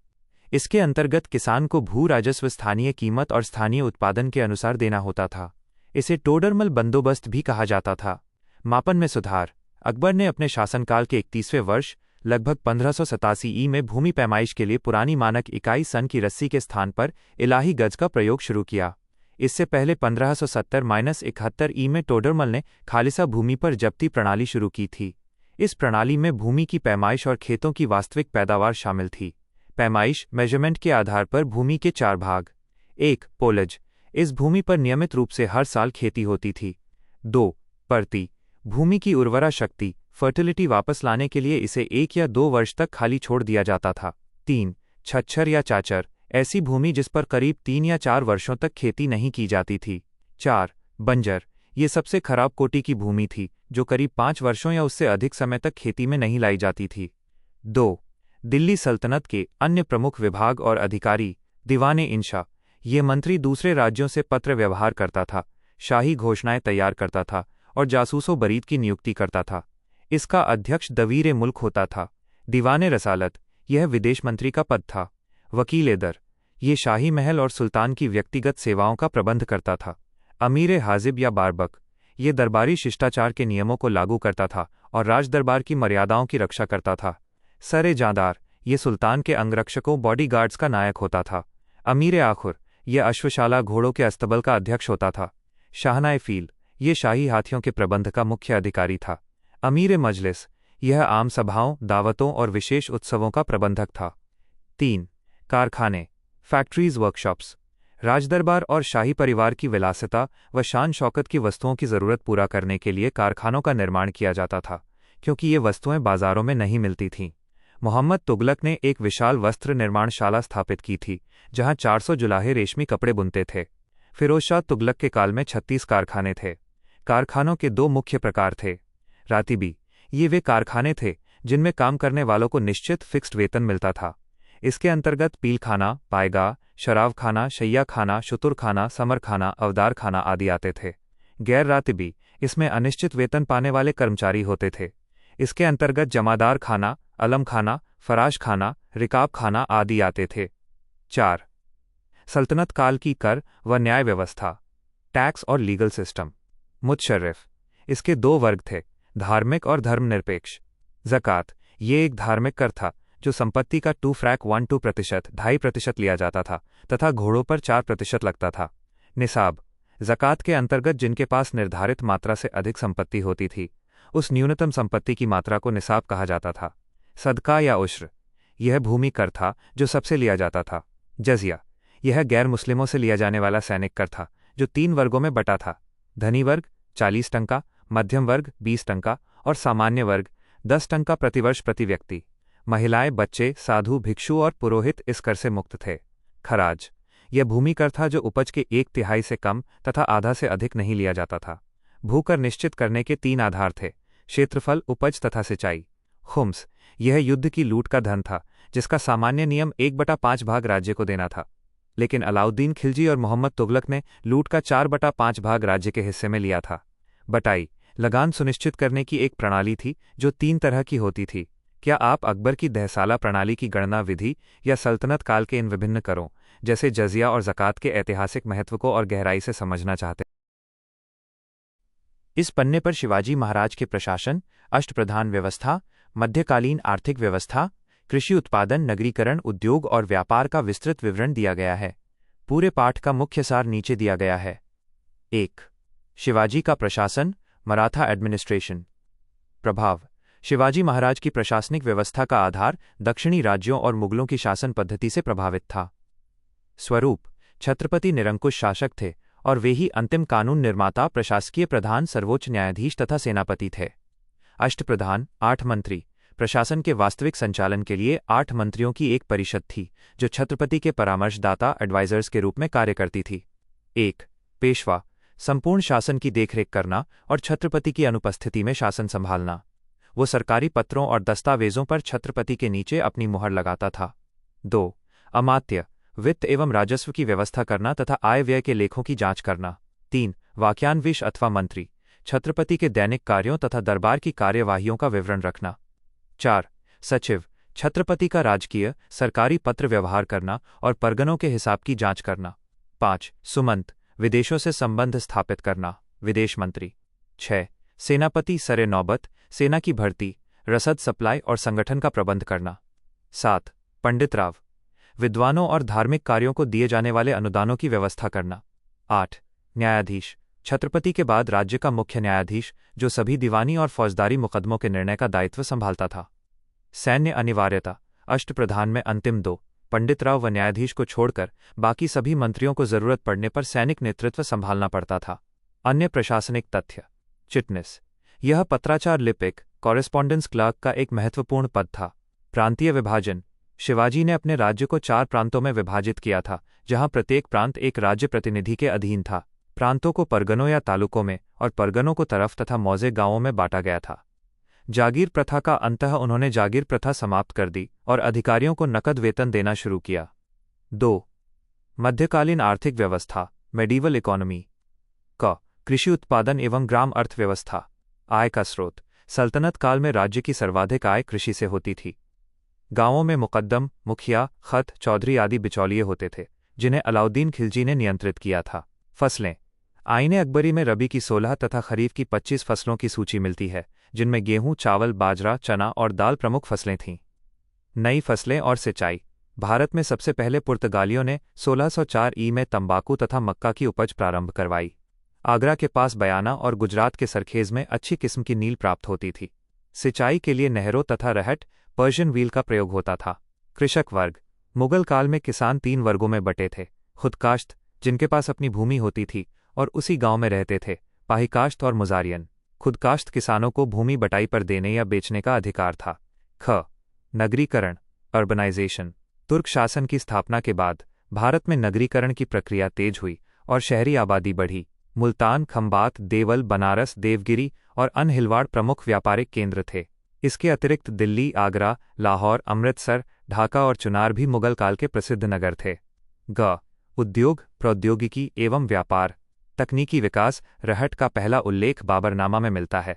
A: इसके अंतर्गत किसान को भू राजस्व स्थानीय कीमत और स्थानीय उत्पादन के अनुसार देना होता था। इसे टोडरमल बंदोबस्त भी कहा जाता था। मापन में सुधार। अकबर ने अपने शासनकाल के 31वें वर्ष लगभग 1587 ई में भूमि पैमाइश के लिए पुरानी मानक इकाई सन की रस्सी के स्थान पर इलाही गज का प्रयोग शुरू किया। इससे पहले 1570-71 ई में टोडरमल ने खालिसा भूमि पर जब्ती प्रणाली शुरू की थी। इस प्रणाली में भूमि की पैमाइश और खेतों की वास्तविक पैदावार शामिल थी। पैमाइश मेजरमेंट के आधार पर भूमि के 4 भाग। 1. पोलज, इस भूमि पर नियमित रूप से हर साल खेती होती थी। 2. परती, भूमि की उर्वरा शक्ति फर्टिलिटी वापस लाने के लिए इसे 1 या 2 वर्ष तक खाली छोड़ दिया जाता था। 3. छच्छर या चाचर, ऐसी भूमि जिस पर करीब 3 या 4 वर्षों तक खेती नहीं की जाती थी। 4. बंजर, ये सबसे खराब कोटि की भूमि थी जो करीब 5 वर्षों या उससे अधिक समय तक खेती में नहीं लाई जाती थी। 2. दिल्ली सल्तनत के अन्य प्रमुख विभाग और अधिकारी, दीवाने इंशा, ये मंत्री दूसरे राज्यों से पत्र व्यवहार करता था, शाही घोषणाएं तैयार करता था और जासूसों बरीद की नियुक्ति करता था। इसका अध्यक्ष दवीर मुल्क होता था। दीवाने रसालत, यह विदेश मंत्री का पद था। वकील दर, ये शाही महल और सुल्तान की व्यक्तिगत सेवाओं का प्रबंध करता था। अमीर हाजिब या बारबक, ये दरबारी शिष्टाचार के नियमों को लागू करता था और राज दरबार की मर्यादाओं की रक्षा करता था। सरे जांदार, ये सुल्तान के अंगरक्षकों बॉडीगार्ड्स का नायक होता था। अमीर आखुर, यह अश्वशाला घोड़ों के अस्तबल का अध्यक्ष होता था। शाहनाए फील, ये शाही हाथियों के प्रबंध का मुख्य अधिकारी था। अमीर मजलिस, यह आम सभाओं, दावतों और विशेष उत्सवों का प्रबंधक था। 3. कारखाने, फैक्ट्रीज, वर्कशॉप्स, राजदरबार और शाही परिवार की विलासिता व शान शौकत की वस्तुओं की जरूरत पूरा करने के लिए कारखानों का निर्माण किया जाता था, क्योंकि ये वस्तुएं बाजारों में नहीं मिलती थीं। मोहम्मद तुगलक ने एक विशाल वस्त्र निर्माणशाला स्थापित की थी, जहां 400 जुलाहे रेशमी कपड़े बुनते थे। फिरोज शाह तुगलक के काल में 36 कारखाने थे। कारखानों के 2 मुख्य प्रकार थे। रातिबी, ये वे कारखाने थे जिनमें काम करने वालों को निश्चित फिक्स्ड वेतन मिलता था। इसके अंतर्गत पीलखाना, पायगा, शराबखाना, शैयाखाना, शुतुरखाना, समरखाना, अवदारखाना आदि आते थे। गैर रातिबी, इसमें अनिश्चित वेतन पाने वाले कर्मचारी होते थे। इसके अंतर्गत जमादार खाना, अलम खाना, फराश खाना, रिकाब खाना आदि आते थे। 4. सल्तनत काल की कर व न्याय व्यवस्था, टैक्स और लीगल सिस्टम। मुतशर्रिफ, इसके 2 वर्ग थे, धार्मिक और धर्मनिरपेक्ष। ज़कात, ये एक धार्मिक कर था जो संपत्ति का 2.12% 2.5% लिया जाता था तथा घोड़ों पर 4% लगता था। निसाब, ज़कात के अंतर्गत जिनके पास निर्धारित मात्रा से अधिक संपत्ति होती थी, उस न्यूनतम संपत्ति की मात्रा को निसाब कहा जाता था। सदका या उश्र, यह भूमि कर था जो सबसे लिया जाता था। जजिया, यह गैर मुस्लिमों से लिया जाने वाला सैनिक कर था जो 3 वर्गों में बटा था। धनी वर्ग 40 टंका, मध्यम वर्ग 20 टंका और सामान्य वर्ग 10 टंका प्रतिवर्ष प्रति व्यक्ति। महिलाएं, बच्चे, साधु, भिक्षु और पुरोहित इस कर से मुक्त थे। खराज, यह भूमि कर था जो उपज के 1/3 से कम तथा आधा से अधिक नहीं लिया जाता था। भूकर निश्चित करने के 3 आधार थे: क्षेत्रफल, उपज तथा सिंचाई। खुम्स, यह युद्ध की लूट का धन था जिसका सामान्य नियम 1/5 भाग राज्य को देना था, लेकिन अलाउद्दीन खिलजी और मोहम्मद तुगलक ने लूट का 4/5 भाग राज्य के हिस्से में लिया था। बटाई, लगान सुनिश्चित करने की एक प्रणाली थी जो 3 तरह की होती थी। क्या आप अकबर की दहसाला प्रणाली की गणना विधि या सल्तनत काल के इन विभिन्न करों जैसे जजिया और ज़कात के ऐतिहासिक महत्व को और गहराई से समझना चाहते हैं? इस पन्ने पर शिवाजी महाराज के प्रशासन, अष्टप्रधान व्यवस्था, मध्यकालीन आर्थिक व्यवस्था, कृषि उत्पादन, नगरीकरण, उद्योग और व्यापार का विस्तृत विवरण दिया गया है। पूरे पाठ का मुख्य सार नीचे दिया गया है। 1. शिवाजी का प्रशासन, मराठा एडमिनिस्ट्रेशन। प्रभाव, शिवाजी महाराज की प्रशासनिक व्यवस्था का आधार दक्षिणी राज्यों और मुगलों की शासन पद्धति से प्रभावित था। स्वरूप, छत्रपति निरंकुश शासक थे और वे ही अंतिम कानून निर्माता, प्रशासकीय प्रधान, सर्वोच्च न्यायाधीश तथा सेनापति थे। अष्टप्रधान, 8 मंत्री, प्रशासन के वास्तविक संचालन के लिए 8 मंत्रियों की एक परिषद थी जो छत्रपति के परामर्शदाता एडवाइजर्स के रूप में कार्य करती थी। 1. पेशवा, संपूर्ण शासन की देखरेख करना और छत्रपति की अनुपस्थिति में शासन संभालना। वो सरकारी पत्रों और दस्तावेजों पर छत्रपति के नीचे अपनी मुहर लगाता था। 2. अमात्य, वित्त एवं राजस्व की व्यवस्था करना तथा आय व्यय के लेखों की जांच करना। 3. वाक्यान्विश अथवा मंत्री, छत्रपति के दैनिक कार्यों तथा दरबार की कार्यवाहियों का विवरण रखना। 4. सचिव, छत्रपति का राजकीय, सरकारी पत्र व्यवहार करना और परगनों के हिसाब की जांच करना। 5. सुमंत, विदेशों से संबंध स्थापित करना, विदेश मंत्री। 6. सेनापति, सरे नौबत, सेना की भर्ती, रसद सप्लाई और संगठन का प्रबंध करना। 7. पंडित राव, विद्वानों और धार्मिक कार्यों को दिए जाने वाले अनुदानों की व्यवस्था करना। 8. न्यायाधीश, छत्रपति के बाद राज्य का मुख्य न्यायाधीश, जो सभी दीवानी और फौजदारी मुकदमों के निर्णय का दायित्व संभालता था। सैन्य अनिवार्यता, अष्टप्रधान में अंतिम 2 पंडित राव व न्यायाधीश को छोड़कर बाकी सभी मंत्रियों को जरूरत पड़ने पर सैनिक नेतृत्व संभालना पड़ता था। अन्य प्रशासनिक तथ्य। चिटनिस, यह पत्राचार लिपिक कॉरेस्पॉन्डेंस क्लर्क का एक महत्वपूर्ण पद था। प्रांतीय विभाजन, शिवाजी ने अपने राज्य को 4 प्रांतों में विभाजित किया था, जहां प्रत्येक प्रांत एक राज्य प्रतिनिधि के अधीन था। प्रांतों को परगनों या तालुकों में और परगनों को तरफ तथा मौजे गांवों में बांटा गया था। जागीर प्रथा का अंततः उन्होंने जागीर प्रथा समाप्त कर दी और अधिकारियों को नकद वेतन देना शुरू किया। 2. मध्यकालीन आर्थिक व्यवस्था, मेडिवल इकोनॉमी। क. कृषि उत्पादन एवं ग्राम अर्थव्यवस्था। आय का स्रोत, सल्तनत काल में राज्य की सर्वाधिक आय कृषि से होती थी। गांवों में मुकद्दम, मुखिया, खत, चौधरी आदि बिचौलिए होते थे, जिन्हें अलाउद्दीन खिलजी ने नियंत्रित किया था। फसलें, आईने अकबरी में रबी की 16 तथा खरीफ की 25 फसलों की सूची मिलती है, जिनमें गेहूं, चावल, बाजरा, चना और दाल प्रमुख फसलें थीं। नई फसलें और सिंचाई, भारत में सबसे पहले पुर्तगालियों ने 1604 ई में तंबाकू तथा मक्का की उपज प्रारंभ करवाई। आगरा के पास बयाना और गुजरात के सरखेज में अच्छी किस्म की नील प्राप्त होती थी। सिंचाई के लिए नहरों तथा रहट, पर्शियन व्हील का प्रयोग होता था। कृषक वर्ग, मुगल काल में किसान 3 वर्गों में बटे थे। खुदकाश्त, जिनके पास अपनी भूमि होती थी और उसी गांव में रहते थे। पाहीकाश्त और मुजारियन, खुदकाश्त किसानों को भूमि बटाई पर देने या बेचने का अधिकार था। ख. नगरीकरण, अर्बनाइजेशन, तुर्क शासन की स्थापना के बाद भारत में नगरीकरण की प्रक्रिया तेज हुई और शहरी आबादी बढ़ी। मुल्तान, खंबात, देवल, बनारस, देवगिरी और अनहिलवाड़ प्रमुख व्यापारिक केंद्र थे। इसके अतिरिक्त दिल्ली, आगरा, लाहौर, अमृतसर, ढाका और चुनार भी मुगल काल के प्रसिद्ध नगर थे। ग. उद्योग, प्रौद्योगिकी एवं व्यापार, तकनीकी विकास। रहट का पहला उल्लेख बाबरनामा में मिलता है।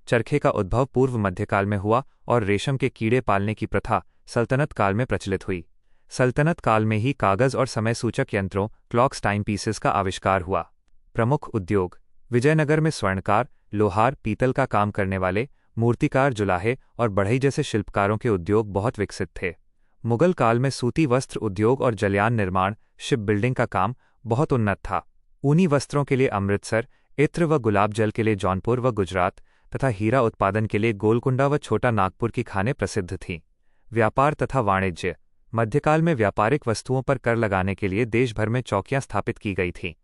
A: चरखे का उद्भव पूर्व मध्यकाल में हुआ और रेशम के कीड़े पालने की प्रथा सल्तनत काल में प्रचलित हुई। सल्तनत काल में ही कागज और समय सूचक यंत्रों, क्लॉक्स, टाइम पीसेस का आविष्कार हुआ। प्रमुख उद्योग, विजयनगर में स्वर्णकार, लोहार, पीतल का काम करने वाले, मूर्तिकार, जुलाहे और बढ़ई जैसे शिल्पकारों के उद्योग बहुत विकसित थे। मुगल काल में सूती वस्त्र उद्योग और जलयान निर्माण, शिप बिल्डिंग का काम बहुत उन्नत था। ऊनी वस्त्रों के लिए अमृतसर, इत्र व गुलाब जल के लिए जौनपुर व गुजरात तथा हीरा उत्पादन के लिए गोलकुंडा व छोटा नागपुर की खानें प्रसिद्ध थीं। व्यापार तथा वाणिज्य, मध्यकाल में व्यापारिक वस्तुओं पर कर लगाने के लिए देश भर में चौकियां स्थापित की गई थीं।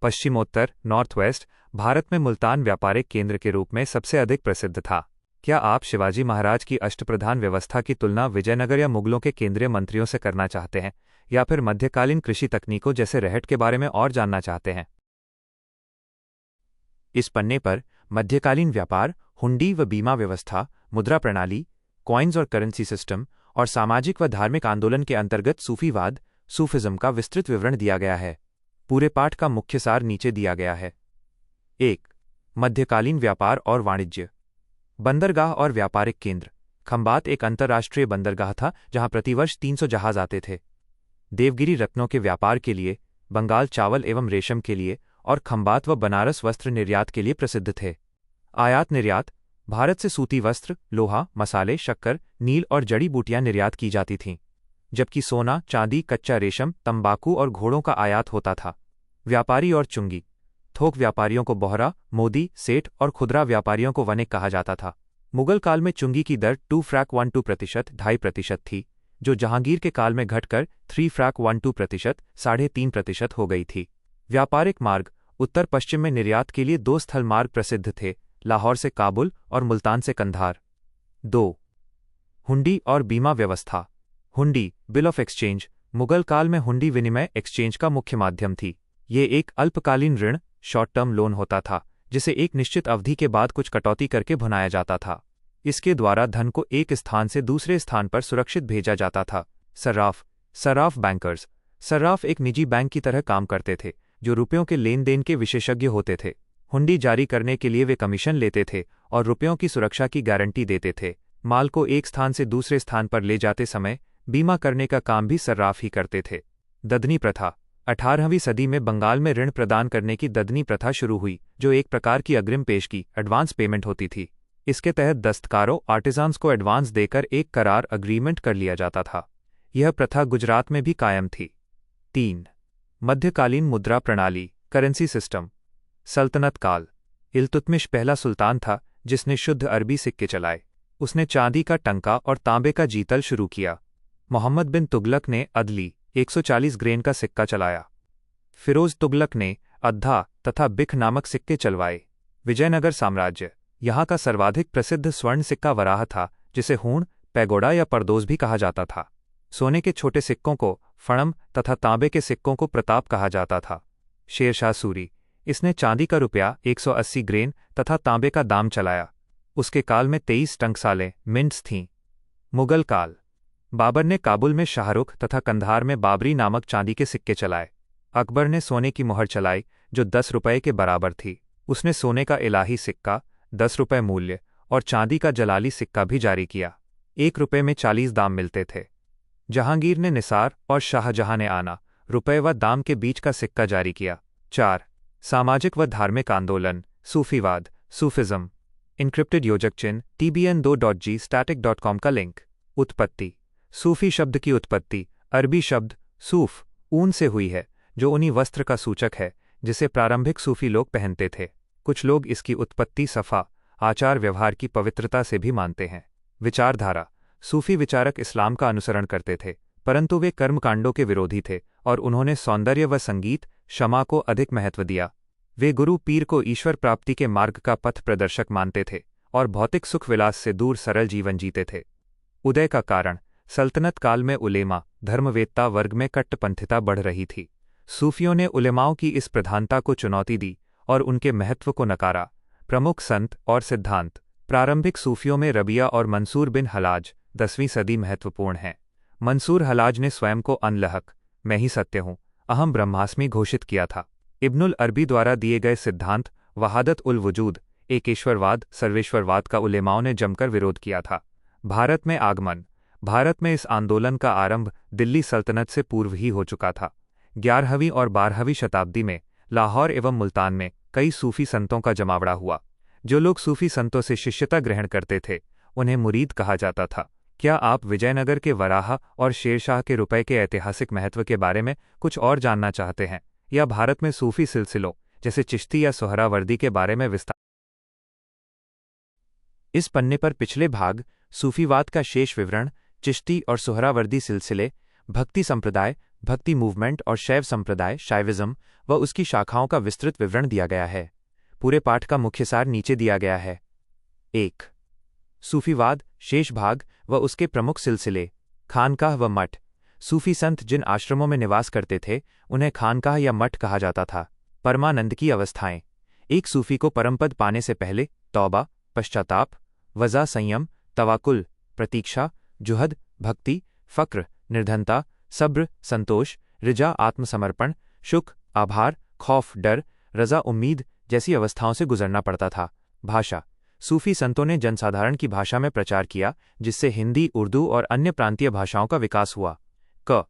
A: पश्चिमोत्तर, नॉर्थ वेस्ट भारत में मुल्तान व्यापारिक केंद्र के रूप में सबसे अधिक प्रसिद्ध था। क्या आप शिवाजी महाराज की अष्टप्रधान व्यवस्था की तुलना विजयनगर या मुगलों के केंद्रीय मंत्रियों से करना चाहते हैं, या फिर मध्यकालीन कृषि तकनीकों जैसे रहट के बारे में और जानना चाहते हैं? इस पन्ने पर मध्यकालीन व्यापार, हुंडी व बीमा व्यवस्था, मुद्रा प्रणाली, कॉइन्स और करेंसी सिस्टम और सामाजिक व धार्मिक आंदोलन के अंतर्गत सूफीवाद, सूफिज्म का विस्तृत विवरण दिया गया है। पूरे पाठ का मुख्य सार नीचे दिया गया है। 1. मध्यकालीन व्यापार और वाणिज्य। बंदरगाह और व्यापारिक केंद्र। खंबात एक अंतर्राष्ट्रीय बंदरगाह था जहां प्रतिवर्ष 300 जहाज आते थे। देवगिरी रत्नों के व्यापार के लिए, बंगाल चावल एवं रेशम के लिए और खंबात व बनारस वस्त्र निर्यात के लिए प्रसिद्ध थे। आयात निर्यात, भारत से सूती वस्त्र, लोहा, मसाले, शक्कर, नील और जड़ी बूटियां निर्यात की जाती थीं, जबकि सोना, चांदी, कच्चा रेशम, तंबाकू और घोड़ों का आयात होता था। व्यापारी और चुंगी। थोक व्यापारियों को बोहरा, मोदी, सेठ और खुदरा व्यापारियों को वनिक कहा जाता था। मुगल काल में चुंगी की दर 2.12% 2.5% थी, जो जहांगीर के काल में घटकर 3.12% 3.5% हो गई थी। व्यापारिक मार्ग, उत्तर पश्चिम में निर्यात के लिए 2 स्थल मार्ग प्रसिद्ध थे, लाहौर से काबुल और मुल्तान से कंधार। 2. हुंडी और बीमा व्यवस्था। हुंडी, बिल ऑफ एक्सचेंज, मुगल काल में हुंडी विनिमय एक्सचेंज का मुख्य माध्यम थी। ये एक अल्पकालीन ऋण, शॉर्ट टर्म लोन होता था, जिसे एक निश्चित अवधि के बाद कुछ कटौती करके भुनाया जाता था। इसके द्वारा धन को एक स्थान से दूसरे स्थान पर सुरक्षित भेजा जाता था। सर्राफ, सर्राफ बैंकर्स। सर्राफ एक निजी बैंक की तरह काम करते थे, जो रुपयों के लेन देन के विशेषज्ञ होते थे। हुंडी जारी करने के लिए वे कमीशन लेते थे और रुपयों की सुरक्षा की गारंटी देते थे। माल को एक स्थान से दूसरे स्थान पर ले जाते समय बीमा करने का काम भी सर्राफ ही करते थे। ददनी प्रथा। 18वीं सदी में बंगाल में ऋण प्रदान करने की ददनी प्रथा शुरू हुई, जो एक प्रकार की अग्रिम पेशगी, एडवांस पेमेंट होती थी। इसके तहत दस्तकारों आर्टिजान्स को एडवांस देकर एक करार अग्रीमेंट कर लिया जाता था। यह प्रथा गुजरात में भी कायम थी। 3. मध्यकालीन मुद्रा प्रणाली करेंसी सिस्टम। सल्तनत काल। इल्तुतमिश पहला सुल्तान था जिसने शुद्ध अरबी सिक्के चलाए। उसने चांदी का टंका और तांबे का जीतल शुरू किया। मोहम्मद बिन तुगलक ने अदली 140 ग्रेन का सिक्का चलाया। फिरोज तुगलक ने अद्धा तथा बिख नामक सिक्के चलवाए। विजयनगर साम्राज्य। यहाँ का सर्वाधिक प्रसिद्ध स्वर्ण सिक्का वराह था, जिसे हूण, पैगोडा या परदोज भी कहा जाता था। सोने के छोटे सिक्कों को फणम तथा तांबे के सिक्कों को प्रताप कहा जाता था। शेरशाह सूरी। इसने चांदी का रुपया 180 ग्रेन तथा तांबे का दाम चलाया। उसके काल में 23 टंकसालें मिंट्स थीं। मुगल काल। बाबर ने काबुल में शाहरुख तथा कंधार में बाबरी नामक चांदी के सिक्के चलाए। अकबर ने सोने की मोहर चलाई जो 10 रुपये के बराबर थी। उसने सोने का इलाही सिक्का 10 रुपये मूल्य और चांदी का जलाली सिक्का भी जारी किया। 1 रुपये में 40 दाम मिलते थे। जहांगीर ने निसार और शाहजहां ने आना रुपये व दाम के बीच का सिक्का जारी किया। 4. सामाजिक व धार्मिक आंदोलन सूफीवाद सूफिज्म। इनक्रिप्टेड योजक चिन्ह tbn2.g static.com का लिंक। उत्पत्ति। सूफी शब्द की उत्पत्ति अरबी शब्द सूफ ऊन से हुई है, जो ऊनी वस्त्र का सूचक है जिसे प्रारंभिक सूफी लोग पहनते थे। कुछ लोग इसकी उत्पत्ति सफ़ा आचार व्यवहार की पवित्रता से भी मानते हैं। विचारधारा। सूफी विचारक इस्लाम का अनुसरण करते थे, परंतु वे कर्मकांडों के विरोधी थे और उन्होंने सौंदर्य व संगीत क्षमा को अधिक महत्व दिया। वे गुरु पीर को ईश्वर प्राप्ति के मार्ग का पथ प्रदर्शक मानते थे और भौतिक सुख विलास से दूर सरल जीवन जीते थे। उदय का कारण। सल्तनत काल में उलेमा धर्मवेत्ता वर्ग में कट्टपंथिता बढ़ रही थी। सूफियों ने उलेमाओं की इस प्रधानता को चुनौती दी और उनके महत्व को नकारा। प्रमुख संत और सिद्धांत। प्रारंभिक सूफियों में रबिया और मंसूर बिन हलाज 10वीं सदी महत्वपूर्ण हैं। मंसूर हलाज ने स्वयं को अनलहक मैं ही सत्य हूँ, अहम ब्रह्मास्मि घोषित किया था। इब्नुल अरबी द्वारा दिए गए सिद्धांत वहादत उल वजूद एकेश्वरवाद सर्वेश्वरवाद का उलेमाओं ने जमकर विरोध किया था। भारत में आगमन। भारत में इस आंदोलन का आरंभ दिल्ली सल्तनत से पूर्व ही हो चुका था। 11वीं और 12वीं शताब्दी में लाहौर एवं मुल्तान में कई सूफी संतों का जमावड़ा हुआ। जो लोग सूफी संतों से शिष्यता ग्रहण करते थे उन्हें मुरीद कहा जाता था। क्या आप विजयनगर के वराह और शेरशाह के रुपये के ऐतिहासिक महत्व के बारे में कुछ और जानना चाहते हैं, या भारत में सूफी सिलसिलों जैसे चिश्ती या सोहरावर्दी के बारे में विस्तार? इस पन्ने पर पिछले भाग सूफीवाद का शेष विवरण, चिश्ती और सोहरावर्दी सिलसिले, भक्ति संप्रदाय भक्ति मूवमेंट और शैव संप्रदाय शाइविज्म व उसकी शाखाओं का विस्तृत विवरण दिया गया है। पूरे पाठ का मुख्य सार नीचे दिया गया है। 1. सूफीवाद शेष भाग व उसके प्रमुख सिलसिले। खानकाह व मठ। सूफी संत जिन आश्रमों में निवास करते थे उन्हें खानकाह या मठ कहा जाता था। परमानंद की अवस्थाएं। एक सूफी को परमपद पाने से पहले तौबा पश्चाताप, वज़ा संयम, तवाकुल प्रतीक्षा, जुहद भक्ति, फ़क्र निर्धनता, सब्र संतोष, रिजा आत्मसमर्पण, शुक आभार, खौफ डर, रज़ा उम्मीद जैसी अवस्थाओं से गुजरना पड़ता था। भाषा। सूफी संतों ने जनसाधारण की भाषा में प्रचार किया, जिससे हिंदी उर्दू और अन्य प्रांतीय भाषाओं का विकास हुआ। क.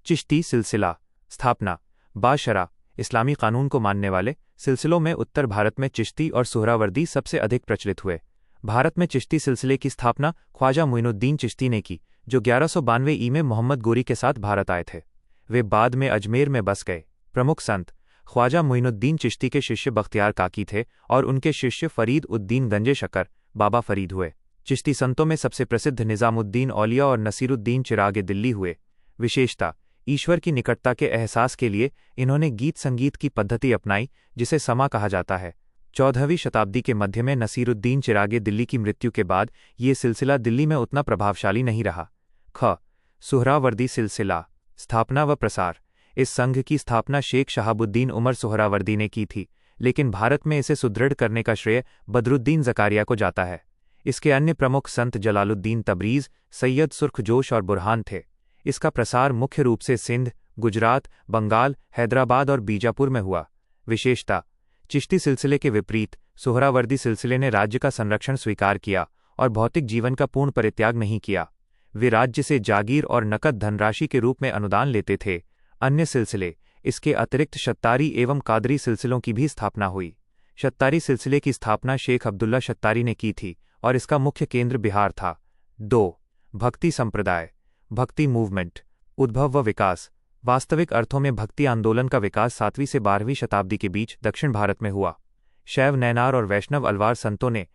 A: चिश्ती सिलसिला। स्थापना। बाशरा इस्लामी कानून को मानने वाले सिलसिलों में उत्तर भारत में चिश्ती और सोहरावर्दी सबसे अधिक प्रचलित हुए। भारत में चिश्ती सिलसिले की स्थापना ख्वाजा मुइनुद्दीन चिश्ती ने की, जो 1192 ई में मोहम्मद गोरी के साथ भारत आए थे। वे बाद में अजमेर में बस गए। प्रमुख संत। ख्वाजा मुइनुद्दीन चिश्ती के शिष्य बख्तियार काकी थे और उनके शिष्य फरीद उद्दीन गंजे शकर बाबा फरीद हुए। चिश्ती संतों में सबसे प्रसिद्ध निज़ामुद्दीन औलिया और नसीरुद्दीन चिरागे दिल्ली हुए। विशेषता। ईश्वर की निकटता के एहसास के लिए इन्होंने गीत संगीत की पद्धति अपनाई, जिसे समा कहा जाता है। 14वीं शताब्दी के मध्य में नसीरुद्दीन चिरागे दिल्ली की मृत्यु के बाद ये सिलसिला दिल्ली में उतना प्रभावशाली नहीं रहा। ख. सोहरावर्दी सिलसिला। स्थापना व प्रसार। इस संघ की स्थापना शेख शहाबुद्दीन उमर सोहरावर्दी ने की थी, लेकिन भारत में इसे सुदृढ़ करने का श्रेय बदरुद्दीन ज़कारिया को जाता है। इसके अन्य प्रमुख संत जलालुद्दीन तबरीज़, सैयद सुर्खजोश और बुरहान थे। इसका प्रसार मुख्य रूप से सिंध, गुजरात, बंगाल, हैदराबाद और बीजापुर में हुआ। विशेषता। चिश्ती सिलसिले के विपरीत सोहरावर्दी सिलसिले ने राज्य का संरक्षण स्वीकार किया और भौतिक जीवन का पूर्ण परित्याग नहीं किया। वे राज्य से जागीर और नकद धनराशि के रूप में अनुदान लेते थे। अन्य सिलसिले, इसके अतिरिक्त शत्तारी एवं कादरी सिलसिलों की भी स्थापना हुई। शत्तारी सिलसिले की स्थापना शेख अब्दुल्ला शत्तारी ने की थी और इसका मुख्य केंद्र बिहार था। 2. भक्ति संप्रदाय, भक्ति मूवमेंट, उद्भव व विकास। वास्तविक अर्थों में भक्ति आंदोलन का विकास 7वीं से 12वीं शताब्दी के बीच दक्षिण भारत में हुआ। शैव नैनार और वैष्णव अलवार संतों ने